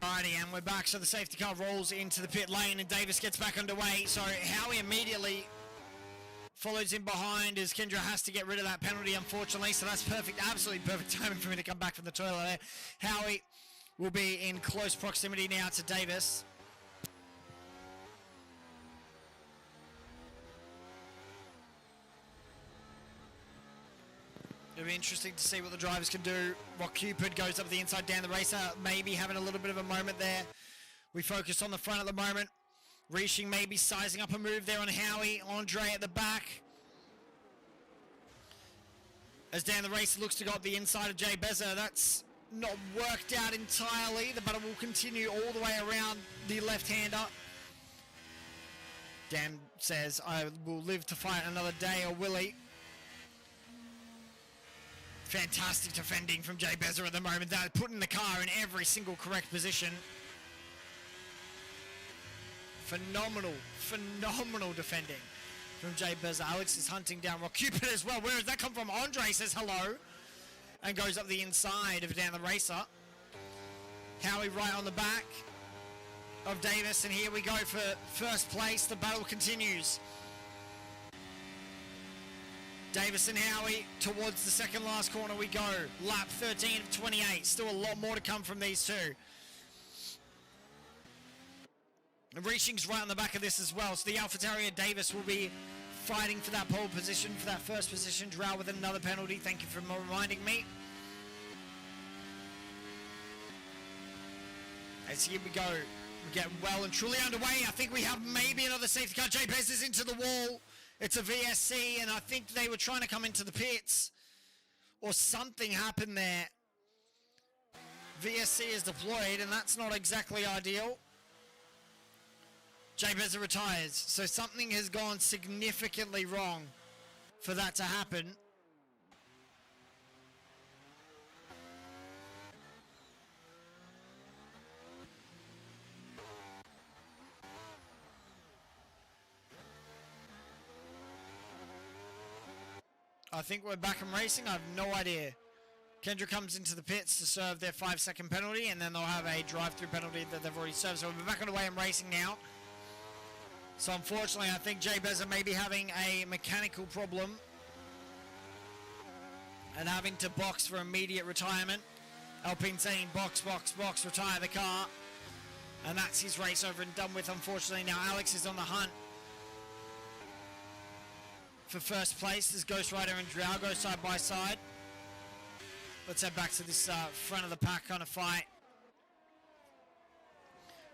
Alrighty, and we're back. So the safety car rolls into the pit lane and Davis gets back underway. So Howie immediately follows in behind as Kendra has to get rid of that penalty, unfortunately. So that's perfect, absolutely perfect timing for me to come back from the toilet there. Howie will be in close proximity now to Davis. It'll be interesting to see what the drivers can do. Rock Cupid goes up the inside, down the racer, maybe having a little bit of a moment there. We focus on the front at the moment. Reaching maybe sizing up a move there on Howie. Andre at the back. As Dan the racer looks to go up the inside of Jay Beza. That's not worked out entirely. The battle will continue all the way around the left-hander. Dan says, I will live to fight another day, or will he? Fantastic defending from Jay Beza at the moment. They're putting the car in every single correct position. Phenomenal defending from Jay Beza. Alex is hunting down Rock Cupid as well. Where does that come from? Andre says hello and goes up the inside of Dan the racer. Howie right on the back of Davis, and here we go for first place. The battle continues. Davis and Howie towards the second last corner we go. Lap 13 of 28. Still a lot more to come from these two. And Reaching's right on the back of this as well. So the AlphaTauri Davis will be fighting for that pole position, for that first position. Drow with another penalty. Thank you for reminding me. As here we go. We get well and truly underway. I think we have maybe another safety car. Jay Bez is into the wall. It's a VSC, and I think they were trying to come into the pits. Or something happened there. VSC is deployed, and that's not exactly ideal. Jay Beza retires, so something has gone significantly wrong for that to happen. I think we're back in racing. I have no idea. Kendra comes into the pits to serve their 5-second penalty, and then they'll have a drive-through penalty that they've already served. So we're back on the way in racing now. So unfortunately, I think Jay Beza may be having a mechanical problem and having to box for immediate retirement. Alpine saying box, box, box, retire the car. And that's his race over and done with, unfortunately. Now Alex is on the hunt for first place. There's Ghost Rider and Drow go side by side. Let's head back to this front of the pack kind of fight.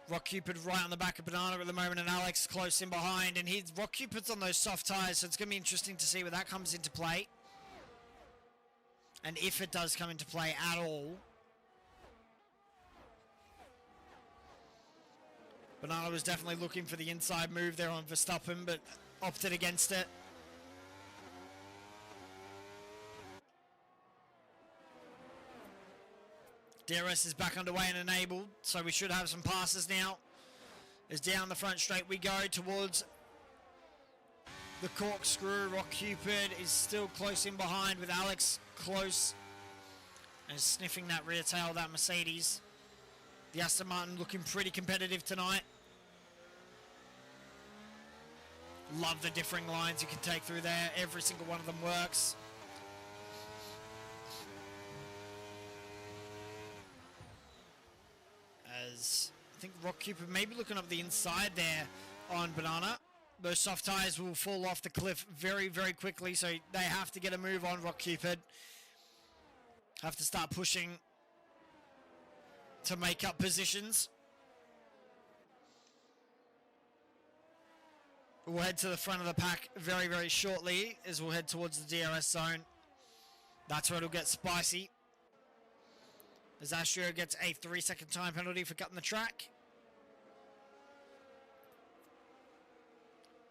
Rock Cupid right on the back of Banana at the moment, and Alex close in behind. And Rock Cupid's on those soft tyres, so it's going to be interesting to see where that comes into play. And if it does come into play at all. Banana was definitely looking for the inside move there on Verstappen, but opted against it. DRS is back underway and enabled, so we should have some passes now. As down the front straight we go towards the corkscrew. Rock Cupid is still close in behind with Alex close and sniffing that rear tail of that Mercedes. The Aston Martin looking pretty competitive tonight. Love the differing lines you can take through there. Every single one of them works. As I think Rock Cupid may be looking up the inside there on Banana. Those soft tyres will fall off the cliff very, very quickly, so they have to get a move on Rock Cupid. Have to start pushing to make up positions. We'll head to the front of the pack very, very shortly as we'll head towards the DRS zone. That's where it'll get spicy. As Astro gets a 3-second time penalty for cutting the track.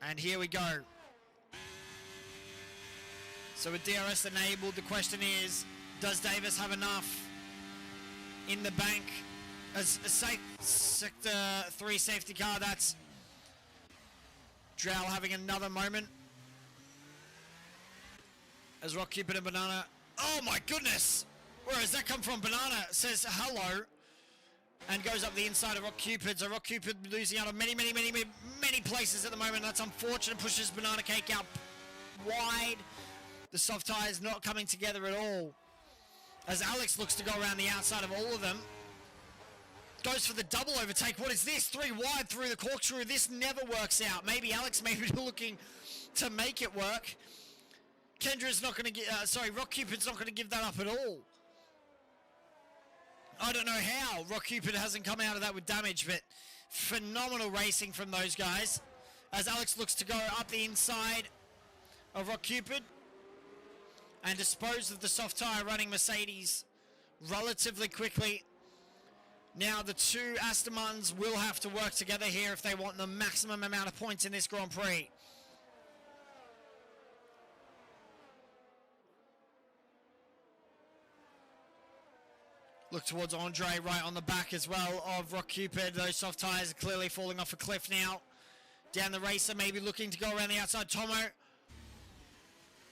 And here we go. So with DRS enabled, the question is, does Davis have enough in the bank as a Sector 3 safety car? That's Drow having another moment. As Rock Cupid and Banana. Oh my goodness! Where does that come from? Banana says hello. and goes up the inside of Rock Cupid. So Rock Cupid losing out on many places at the moment. That's unfortunate. Pushes Banana Cake out wide. The soft tires not coming together at all, as Alex looks to go around the outside of all of them. Goes for the double overtake. What is this? 3 wide through the corkscrew. This never works out. Maybe Alex may be looking to make it work. Kendra's not going to get... Rock Cupid's not going to give that up at all. I don't know how Rock Cupid hasn't come out of that with damage, but phenomenal racing from those guys. As Alex looks to go up the inside of Rock Cupid and dispose of the soft tire running Mercedes relatively quickly. Now the two Aston Martins will have to work together here if they want the maximum amount of points in this Grand Prix. Look towards Andre right on the back as well of Rock Cupid. Those soft tires are clearly falling off a cliff now. Down the racer, maybe looking to go around the outside. Tomo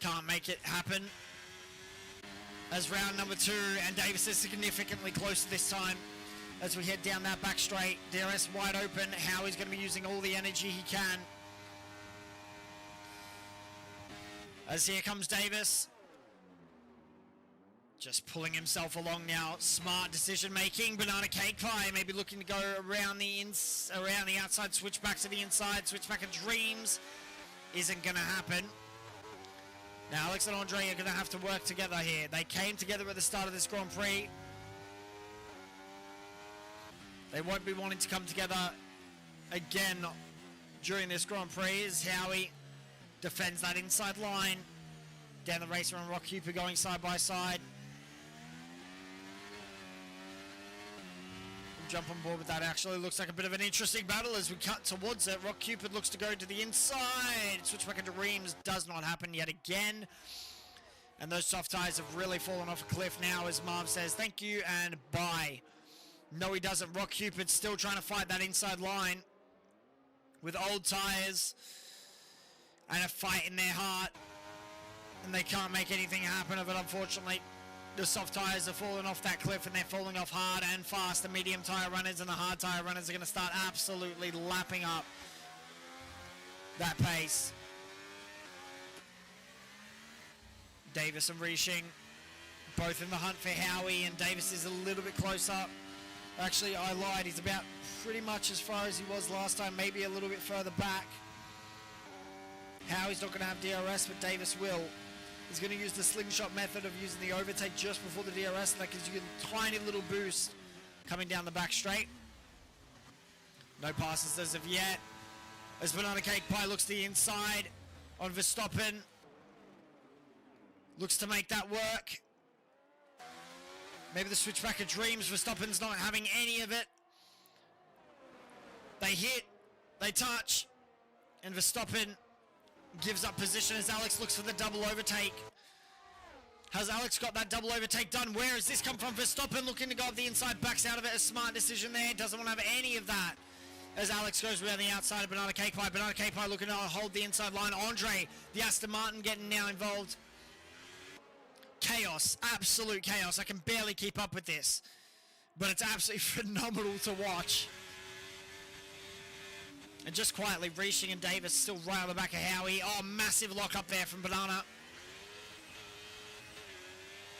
can't make it happen. As round number 2, and Davis is significantly closer this time. As we head down that back straight, DRS wide open. Howie's going to be using all the energy he can. As here comes Davis. Just pulling himself along now. Smart decision making. Banana Cake Pie maybe looking to go around the outside, switch back to the inside, switch back at Dreams. Isn't going to happen. Now Alex and Andre are going to have to work together here. They came together at the start of this Grand Prix. They won't be wanting to come together again during this Grand Prix, as Howie defends that inside line. Down the racer and Rock Cupid going side by side. We'll jump on board with that. Actually looks like a bit of an interesting battle as we cut towards it. Rock Cupid looks to go to the inside. Switch back into Reams does not happen yet again. And those soft tires have really fallen off a cliff now, as Marv says thank you and bye. No, he doesn't. Rock Cupid still trying to fight that inside line with old tires and a fight in their heart. And they can't make anything happen of it, unfortunately. The soft tires are falling off that cliff, and they're falling off hard and fast. The medium tire runners and the hard tire runners are going to start absolutely lapping up that pace. Davis and Rishing both in the hunt for Howie, and Davis is a little bit closer. Actually, I lied. He's about pretty much as far as he was last time, maybe a little bit further back. Howie's not going to have DRS, but Davis will. He's going to use the slingshot method of using the overtake just before the DRS, and that gives you a tiny little boost coming down the back straight. No passes as of yet. As Banana Cake Pie looks to the inside on Verstappen. Looks to make that work. Maybe the switchback of Dreams. Verstappen's not having any of it. They hit, they touch, and Verstappen gives up position as Alex looks for the double overtake. Has Alex got that double overtake done? Where has this come from? Verstappen looking to go up the inside, backs out of it. A smart decision there. Doesn't want to have any of that. As Alex goes around the outside of Banana Cake Pie. Banana Cake Pie looking to hold the inside line. Andre, the Aston Martin, getting now involved. Chaos. Absolute chaos. I can barely keep up with this. But it's absolutely phenomenal to watch. And just quietly, Rishing and Davis still right on the back of Howie. Oh, massive lock up there from Banana.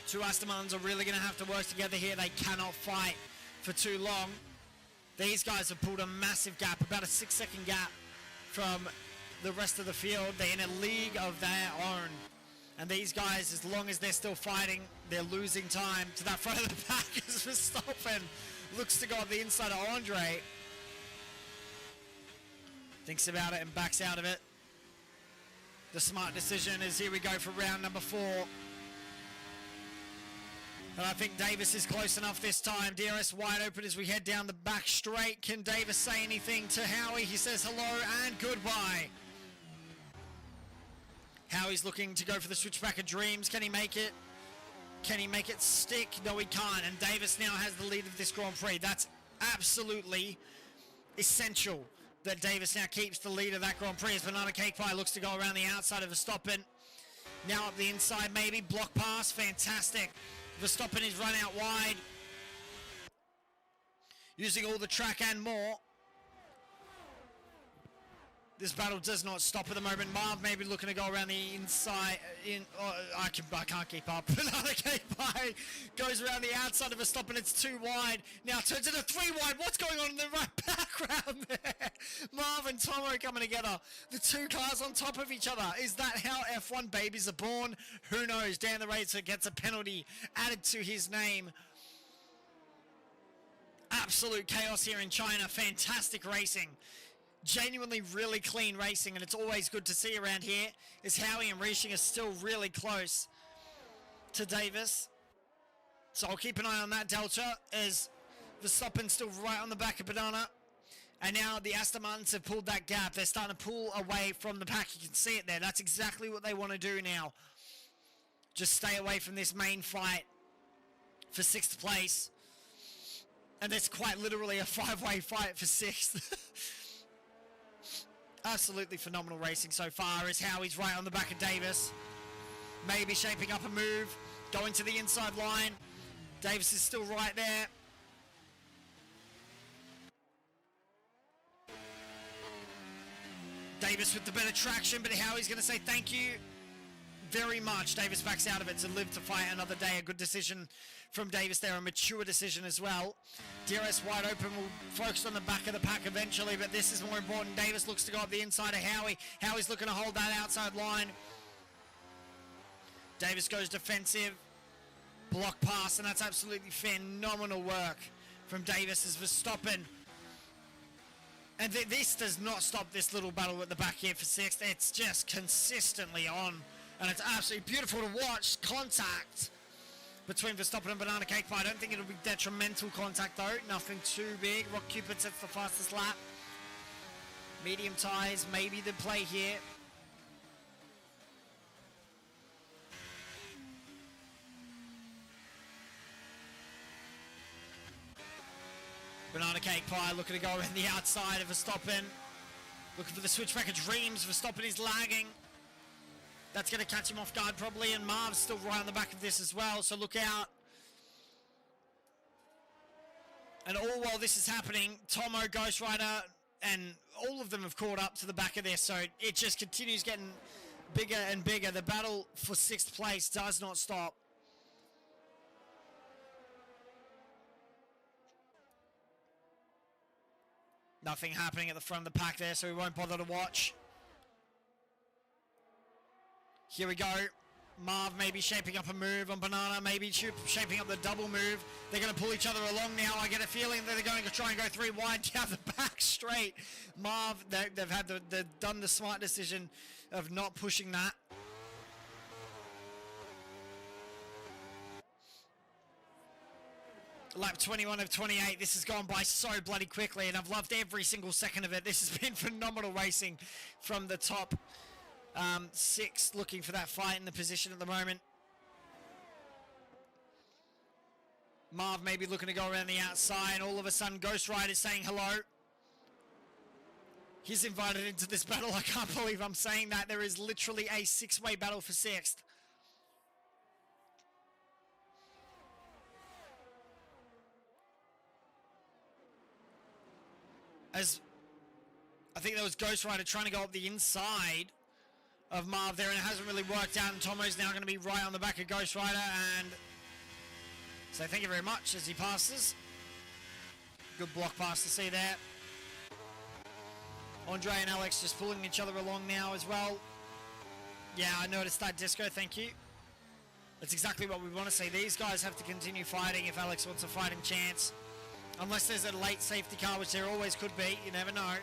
Two Aston Martins are really going to have to work together here. They cannot fight for too long. These guys have pulled a massive gap, about a 6-second gap from the rest of the field. They're in a league of their own. And these guys, as long as they're still fighting, they're losing time to that front of the pack as Verstappen looks to go on the inside of Andre. Thinks about it and backs out of it. The smart decision is here we go for round number 4. And I think Davis is close enough this time. DRS wide open as we head down the back straight. Can Davis say anything to Howie? He says hello and goodbye. Howie's looking to go for the switchback of Dreams. Can he make it? Can he make it stick? No, he can't. And Davis now has the lead of this Grand Prix. That's absolutely essential that Davis now keeps the lead of that Grand Prix as Banana Cake Pie looks to go around the outside of Verstappen. Now up the inside maybe. Block pass. Fantastic. Verstappen is run out wide. using all the track and more. This battle does not stop at the moment. Marv maybe looking to go around the inside. I can't keep up. Another K-Pie goes around the outside of a stop and it's too wide. Now turns into 3 wide. What's going on in the right background there? Marv and Tomo coming together. The two cars on top of each other. Is that how F1 babies are born? Who knows? Dan the Racer gets a penalty added to his name. Absolute chaos here in China. Fantastic racing. Genuinely really clean racing, and it's always good to see around here. Is Howie and Rishing are still really close to Davis, so I'll keep an eye on that delta as Verstappen's still right on the back of Banana, and now the Aston Martins have pulled that gap. They're starting to pull away from the pack. You can see it there. That's exactly what they want to do now. Just stay away from this main fight for 6th place, and it's quite literally a 5-way fight for 6th. Absolutely phenomenal racing so far as Howie's right on the back of Davis. Maybe shaping up a move. Going to the inside line. Davis is still right there. Davis with the better traction, but Howie's going to say thank you very much. Davis backs out of it to live to fight another day. A good decision from Davis there, a mature decision as well. DRS wide open, will focus on the back of the pack eventually, but this is more important. Davis looks to go up the inside of Howie. Howie's looking to hold that outside line. Davis goes defensive. Block pass, and that's absolutely phenomenal work from Davis as Verstappen. And this does not stop this little battle at the back here for 6th. It's just consistently on. And it's absolutely beautiful to watch. Contact between Verstappen and Banana Cake Pie. I don't think it'll be detrimental contact though. Nothing too big. Rock Cupid sets the fastest lap. Medium tyres, maybe the play here. Banana Cake Pie looking to go around the outside of Verstappen. Looking for the switchback of dreams. Verstappen is lagging. That's going to catch him off guard probably, and Marv's still right on the back of this as well, so look out. And all while this is happening, Tomo, Ghost Rider, and all of them have caught up to the back of this, so it just continues getting bigger and bigger. The battle for 6th place does not stop. Nothing happening at the front of the pack there, so we won't bother to watch. Here we go. Marv maybe shaping up a move on Banana, maybe shaping up the double move. They're going to pull each other along now. I get a feeling that they're going to try and go 3 wide down the back straight. Marv, they've done the smart decision of not pushing that. Lap 21 of 28. This has gone by so bloody quickly, and I've loved every single second of it. This has been phenomenal racing from the top 6, looking for that fight in the position at the moment. Marv maybe looking to go around the outside. All of a sudden, Ghost Rider is saying hello. He's invited into this battle. I can't believe I'm saying that. There is literally a 6-way battle for 6th. As I think there was Ghost Rider trying to go up the inside of Marv there, and it hasn't really worked out, and Tomo's now going to be right on the back of Ghost Rider, and so thank you very much as he passes. Good block pass to see there. Andre and Alex just pulling each other along now as well. Yeah, I noticed that, Disco, thank you. That's exactly what we want to see. These guys have to continue fighting if Alex wants a fighting chance. Unless there's a late safety car, which there always could be, you never know.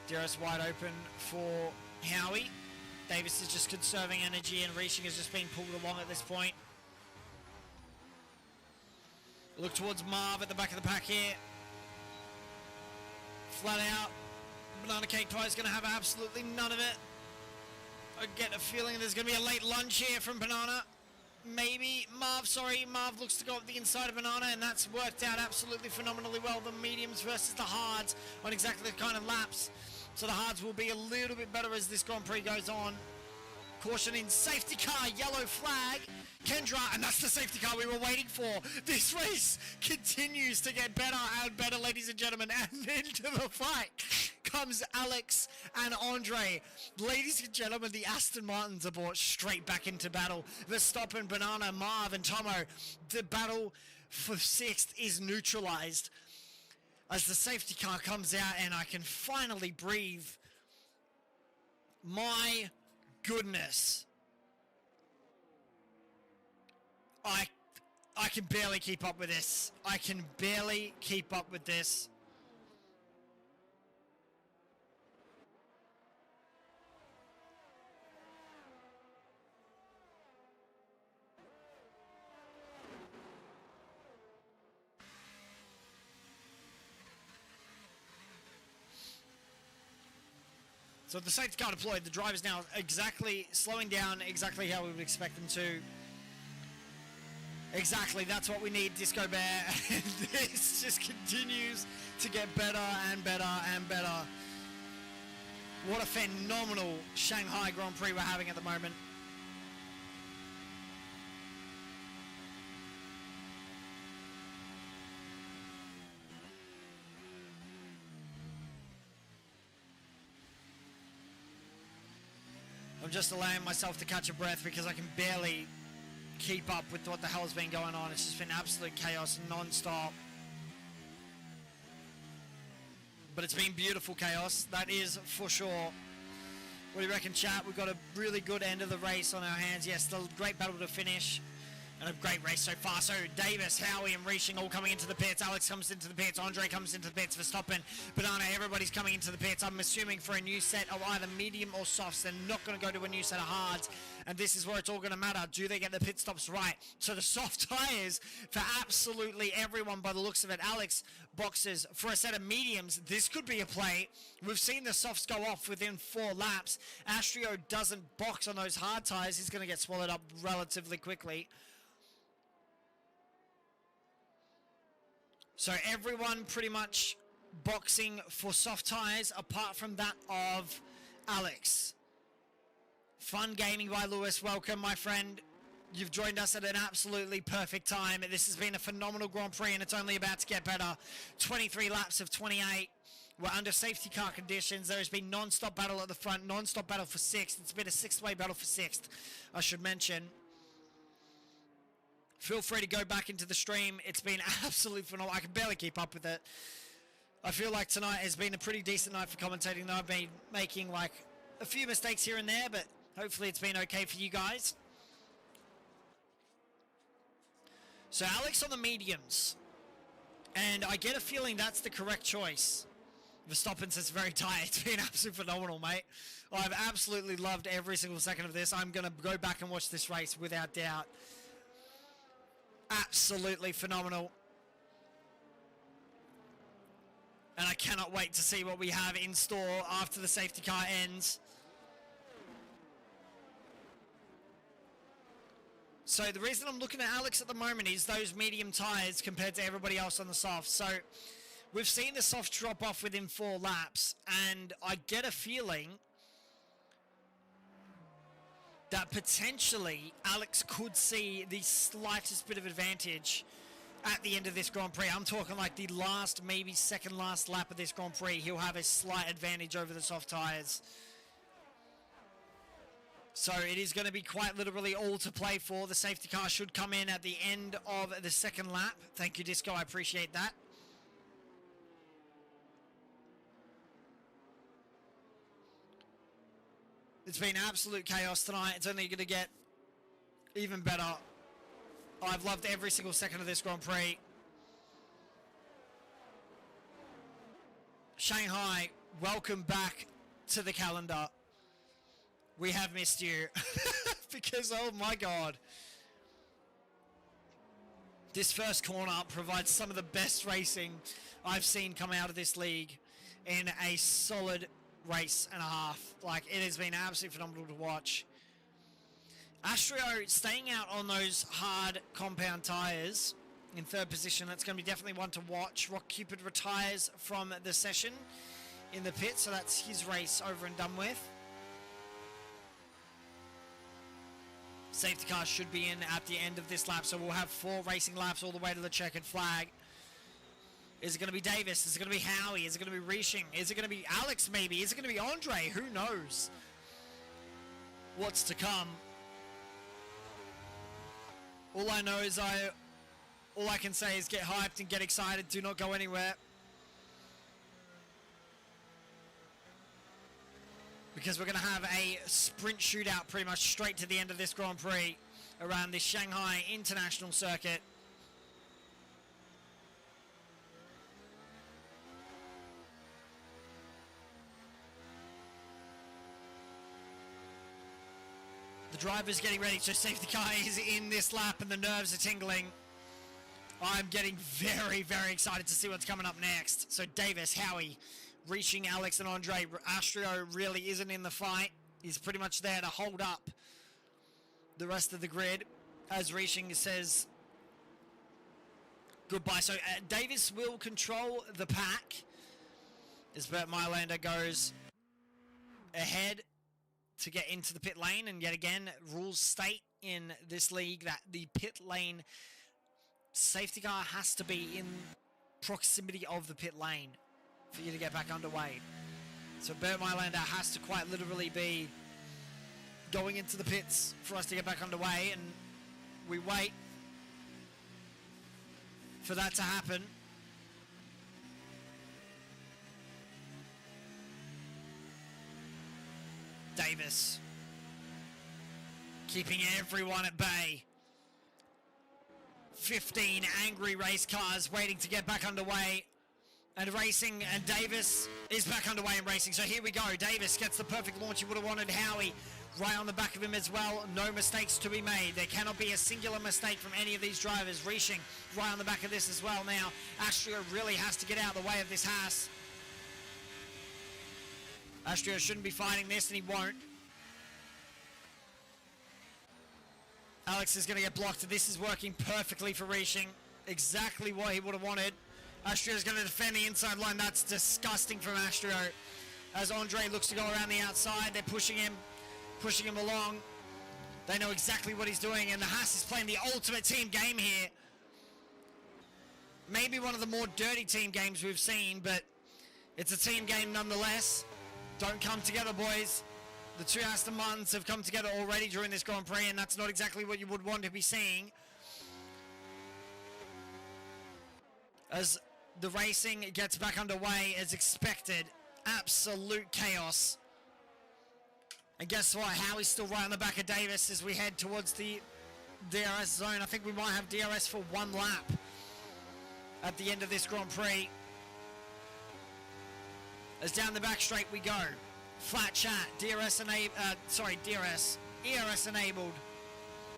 DRS wide open for Howie. Davis is just conserving energy, and Rishing has just been pulled along at this point. Look towards Marv at the back of the pack here. Flat out. Banana Cake Pie is going to have absolutely none of it. I get a feeling there's going to be a late lunge here from Banana. Maybe Marv looks to go up the inside of Banana, and that's worked out absolutely phenomenally well. The mediums versus the hards on exactly the kind of laps. So the hards will be a little bit better as this Grand Prix goes on. Caution in safety car, yellow flag. Kendra, and that's the safety car we were waiting for. This race continues to get better and better, ladies and gentlemen. And into the fight comes Alex and Andre. Ladies and gentlemen, the Aston Martins are brought straight back into battle. Verstappen, Banana, Marv, and Tomo. The battle for 6th is neutralized as the safety car comes out, and I can finally breathe. My goodness. I can barely keep up with this. I can barely keep up with this. So the safety car deployed. The driver's now exactly slowing down exactly how we would expect them to. Exactly, that's what we need, Disco Bear. And this just continues to get better and better and better. What a phenomenal Shanghai Grand Prix we're having at the moment. I'm just allowing myself to catch a breath because I can barely keep up with what the hell's been going on. It's just been absolute chaos non-stop. But it's been beautiful chaos, that is for sure. What do you reckon, chat? We've got a really good end of the race on our hands. Yes, the great battle to finish. And a great race so far. So Davis, Howie, and Reaching all coming into the pits. Alex comes into the pits. Andre comes into the pits. Verstappen, Banana, everybody's coming into the pits. I'm assuming for a new set of either medium or softs. They're not going to go to a new set of hards. And this is where it's all going to matter. Do they get the pit stops right? So the soft tyres for absolutely everyone by the looks of it. Alex boxes for a set of mediums. This could be a play. We've seen the softs go off within 4 laps. Astrio doesn't box on those hard tyres. He's going to get swallowed up relatively quickly. So everyone pretty much boxing for soft tyres apart from that of Alex. Fun gaming by Lewis. Welcome, my friend. You've joined us at an absolutely perfect time. This has been a phenomenal Grand Prix and it's only about to get better. 23 laps of 28. We're under safety car conditions. There has been non-stop battle at the front, non-stop battle for 6th. It's been a 6-way battle for 6th, I should mention. Feel free to go back into the stream. It's been absolutely phenomenal. I can barely keep up with it. I feel like tonight has been a pretty decent night for commentating. Though I've been making like a few mistakes here and there, but hopefully it's been okay for you guys. So Alex on the mediums. And I get a feeling that's the correct choice. Verstappen says very tight. It's been absolutely phenomenal, mate. I've absolutely loved every single second of this. I'm going to go back and watch this race without doubt. Absolutely phenomenal. And I cannot wait to see what we have in store after the safety car ends. So the reason I'm looking at Alex at the moment is those medium tyres compared to everybody else on the soft. So we've seen the soft drop off within 4 laps, and I get a feeling that potentially Alex could see the slightest bit of advantage at the end of this Grand Prix. I'm talking like the last, maybe second last lap of this Grand Prix. He'll have a slight advantage over the soft tyres. So it is going to be quite literally all to play for. The safety car should come in at the end of the second lap. Thank you, Disco. I appreciate that. It's been absolute chaos tonight. It's only going to get even better. I've loved every single second of this Grand Prix. Shanghai, welcome back to the calendar. We have missed you. Because, oh my God. This first corner provides some of the best racing I've seen come out of this league in a solid race and a half. Like, it has been absolutely phenomenal to watch. Astrio staying out on those hard compound tyres in 3rd position. That's going to be definitely one to watch. Rock Cupid retires from the session in the pit, so that's his race over and done with. Safety car should be in at the end of this lap, so we'll have 4 racing laps all the way to the checkered flag. Is it going to be Davis? Is it going to be Howie? Is it going to be Rishing? Is it going to be Alex maybe? Is it going to be Andre? Who knows what's to come? All I know is all I can say is get hyped and get excited. Do not go anywhere. Because we're going to have a sprint shootout pretty much straight to the end of this Grand Prix around the Shanghai International Circuit. The driver's getting ready, so safety car is in this lap and the nerves are tingling. I'm getting very, very excited to see what's coming up next. So Davis, Howie, Rishing, Alex and Andre. Astrio really isn't in the fight. He's pretty much there to hold up the rest of the grid as Rishing says goodbye. So Davis will control the pack as Bert Mylander goes ahead to get into the pit lane. And yet again, rules state in this league that the pit lane safety car has to be in proximity of the pit lane for you to get back underway. So Bert Mylander has to quite literally be going into the pits for us to get back underway, and we wait for that to happen. Davis keeping everyone at bay. 15 angry race cars waiting to get back underway and racing, and Davis is back underway and racing. So here we go. Davis gets the perfect launch he would have wanted. Howie right on the back of him as well. No mistakes to be made. There cannot be a singular mistake from any of these drivers. Rishing right on the back of this as well. Now Astrio really has to get out of the way of this Haas. Astrio shouldn't be fighting this, and he won't. Alex is going to get blocked, and this is working perfectly for Rishing. Exactly what he would have wanted. Astrio is going to defend the inside line. That's disgusting from Astrio. As Andre looks to go around the outside, they're pushing him along. They know exactly what he's doing, and the Haas is playing the ultimate team game here. Maybe one of the more dirty team games we've seen, but it's a team game nonetheless. Don't come together, boys. The two Aston Martins have come together already during this Grand Prix, and that's not exactly what you would want to be seeing. As the racing gets back underway as expected. Absolute chaos. And guess what? Howie's still right on the back of Davis as we head towards the DRS zone. I think we might have DRS for one lap at the end of this Grand Prix. As down the back straight we go. Flat chat, ERS enabled.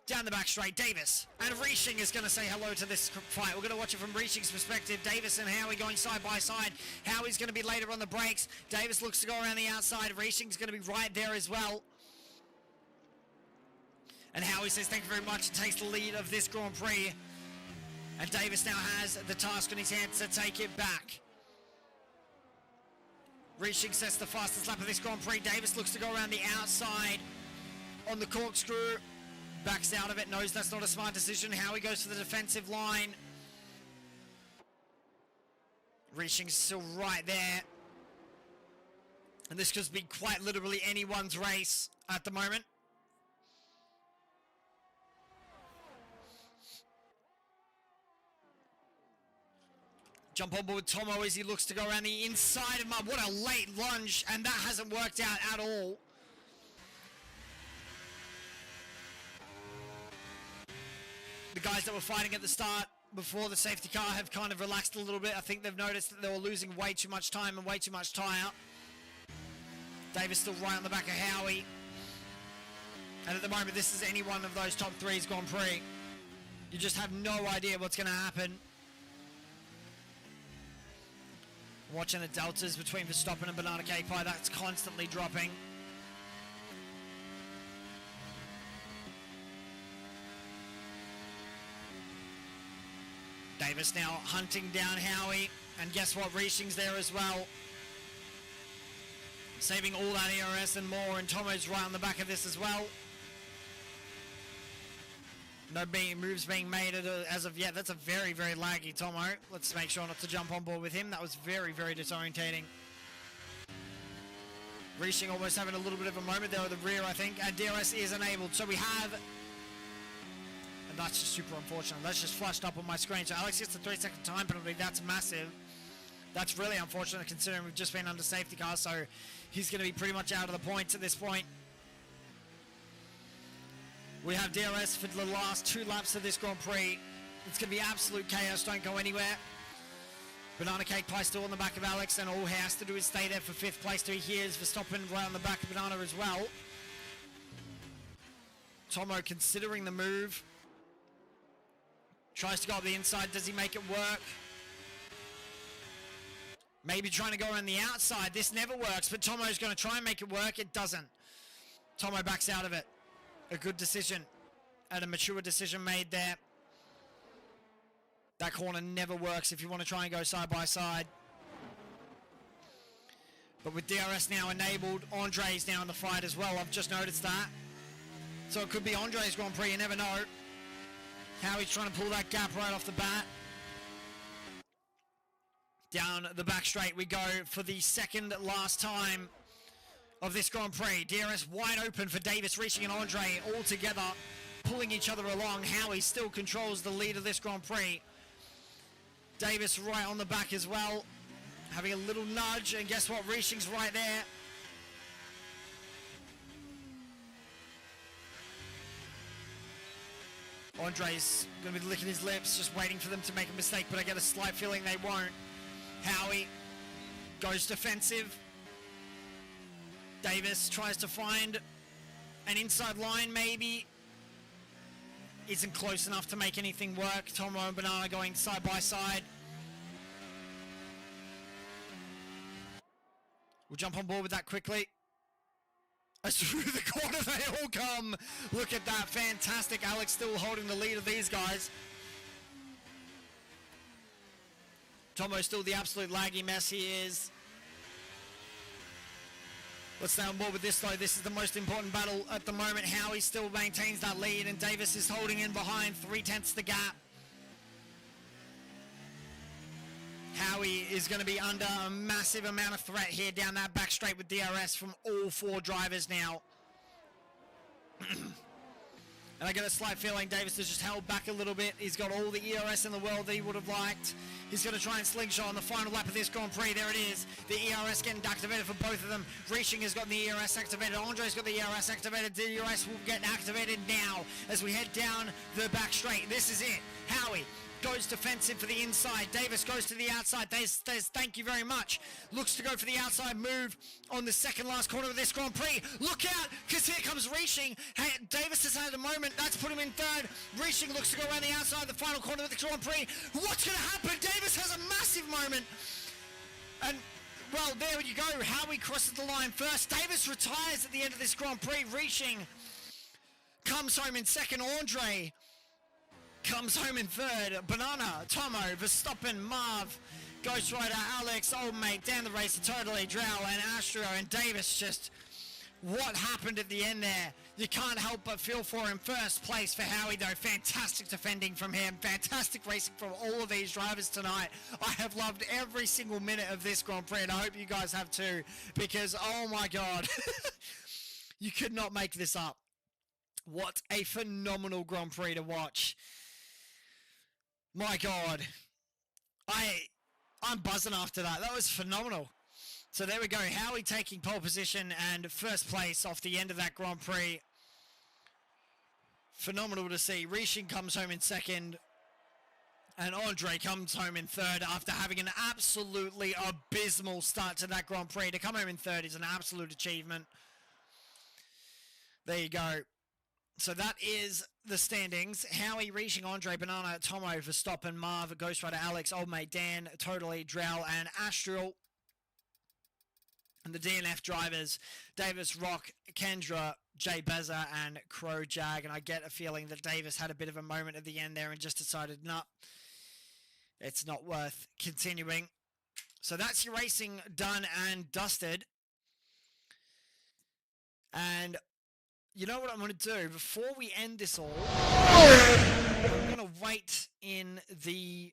Down the back straight, Davis. And Rishing is going to say hello to this fight. We're going to watch it from Rishing's perspective. Davis and Howie going side by side. Howie's going to be later on the brakes. Davis looks to go around the outside. Rishing's going to be right there as well. And Howie says thank you very much and takes the lead of this Grand Prix. And Davis now has the task on his hands to take it back. Rishing sets the fastest lap of this Grand Prix. Davis looks to go around the outside on the corkscrew. Backs out of it, knows that's not a smart decision. Howie goes to the defensive line. Rishing's still right there. And this could be quite literally anyone's race at the moment. Jump on board with Tomo as he looks to go around the inside of Mud. What a late lunge, and that hasn't worked out at all. The guys that were fighting at the start before the safety car have kind of relaxed a little bit. I think they've noticed that they were losing way too much time and way too much tyre. Davis still right on the back of Howie. And at the moment, this is any one of those top threes Grand Prix. You just have no idea what's going to happen. Watching the deltas between Verstappen and Banana Cake Pie, that's constantly dropping. Davis now hunting down Howie, and guess what? Rishing's there as well. Saving all that ERS and more, and Tomo's right on the back of this as well. No moves being made as of yet. That's a very, very laggy Tomo. Let's make sure not to jump on board with him. That was very, very disorientating. Reaching almost having a little bit of a moment there at the rear, I think. And DRS is enabled. So we have... And that's just super unfortunate. That's just flashed up on my screen. So Alex gets the 3-second time penalty. That's massive. That's really unfortunate considering we've just been under safety car. So he's going to be pretty much out of the points at this point. We have DRS for the last 2 laps of this Grand Prix. It's going to be absolute chaos. Don't go anywhere. Banana Cake Pie still on the back of Alex, and all he has to do is stay there for 5th place till he hears Verstappen right on the back of Banana as well. Tomo considering the move. Tries to go up the inside. Does he make it work? Maybe trying to go around the outside. This never works, but Tomo's going to try and make it work. It doesn't. Tomo backs out of it. A good decision and a mature decision made there. That corner never works if you want to try and go side by side. But with DRS now enabled, Andre's now in the fight as well. I've just noticed that. So it could be Andre's Grand Prix, you never know. How he's trying to pull that gap right off the bat. Down the back straight we go for the second last time of this Grand Prix. DRS wide open for Davis, reaching an Andre all together, pulling each other along. Howie still controls the lead of this Grand Prix. Davis right on the back as well, having a little nudge, and guess what? Reaching's right there. Andre's going to be licking his lips, just waiting for them to make a mistake, but I get a slight feeling they won't. Howie goes defensive. Davis tries to find an inside line, maybe. Isn't close enough to make anything work. Tomo and Banana going side by side. We'll jump on board with that quickly. As through the corner they all come. Look at that, fantastic. Alex still holding the lead of these guys. Tomo still the absolute laggy mess he is. Let's stay on board with this though. This is the most important battle at the moment. Howie still maintains that lead and Davis is holding in behind, 3/10 the gap. Howie is going to be under a massive amount of threat here down that back straight with DRS from all 4 drivers now. And I get a slight feeling Davis has just held back a little bit. He's got all the ERS in the world that he would have liked. He's going to try and slingshot on the final lap of this Grand Prix. There it is. The ERS getting activated for both of them. Reaching has got the ERS activated. Andre's got the ERS activated. The ERS will get activated now as we head down the back straight. This is it. Howie goes defensive for the inside. Davis goes to the outside. There's thank you very much. Looks to go for the outside move on the second last corner of this Grand Prix. Look out, because here comes Reaching. Hey, Davis has had a moment. That's put him in third. Reaching looks to go around the outside of the final corner of the Grand Prix. What's going to happen? Davis has a massive moment. And, well, there you go. Howie crosses the line first. Davis retires at the end of this Grand Prix. Reaching comes home in second. Andre comes home in third. Banana, Tomo, Verstappen, Marv, Ghost Rider, Alex, Old Mate, Dan the Racer, Totally, Drow, and Astro, and Davis. Just what happened at the end there? You can't help but feel for him. First place for Howie, though. Fantastic defending from him. Fantastic racing from all of these drivers tonight. I have loved every single minute of this Grand Prix, and I hope you guys have too, because, oh my God, you could not make this up. What a phenomenal Grand Prix to watch. My God, I'm buzzing after that. That was phenomenal. So there we go. Howie taking pole position and first place off the end of that Grand Prix. Phenomenal to see. Rishin comes home in second. And Andre comes home in third after having an absolutely abysmal start to that Grand Prix. To come home in third is an absolute achievement. There you go. So that is the standings. Howie, Reaching, Andre, Banana, Tomo, Verstappen, Marv, Ghost Rider, Alex, Old Mate, Dan, Totally, Drow, and Astral. And the DNF drivers, Davis, Rock, Kendra, Jay Beza, and Crow Jag. And I get a feeling that Davis had a bit of a moment at the end there and just decided, no, it's not worth continuing. So that's your racing done and dusted. And you know what I'm going to do? Before we end this all, I'm going to wait in the...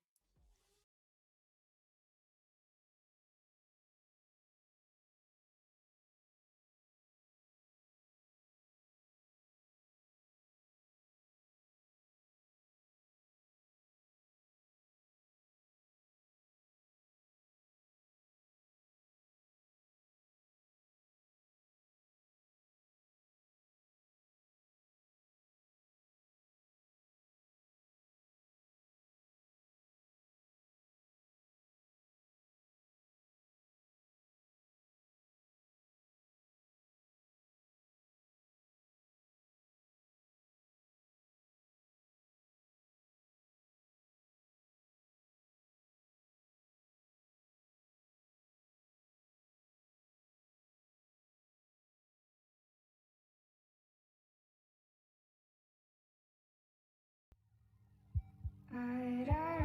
I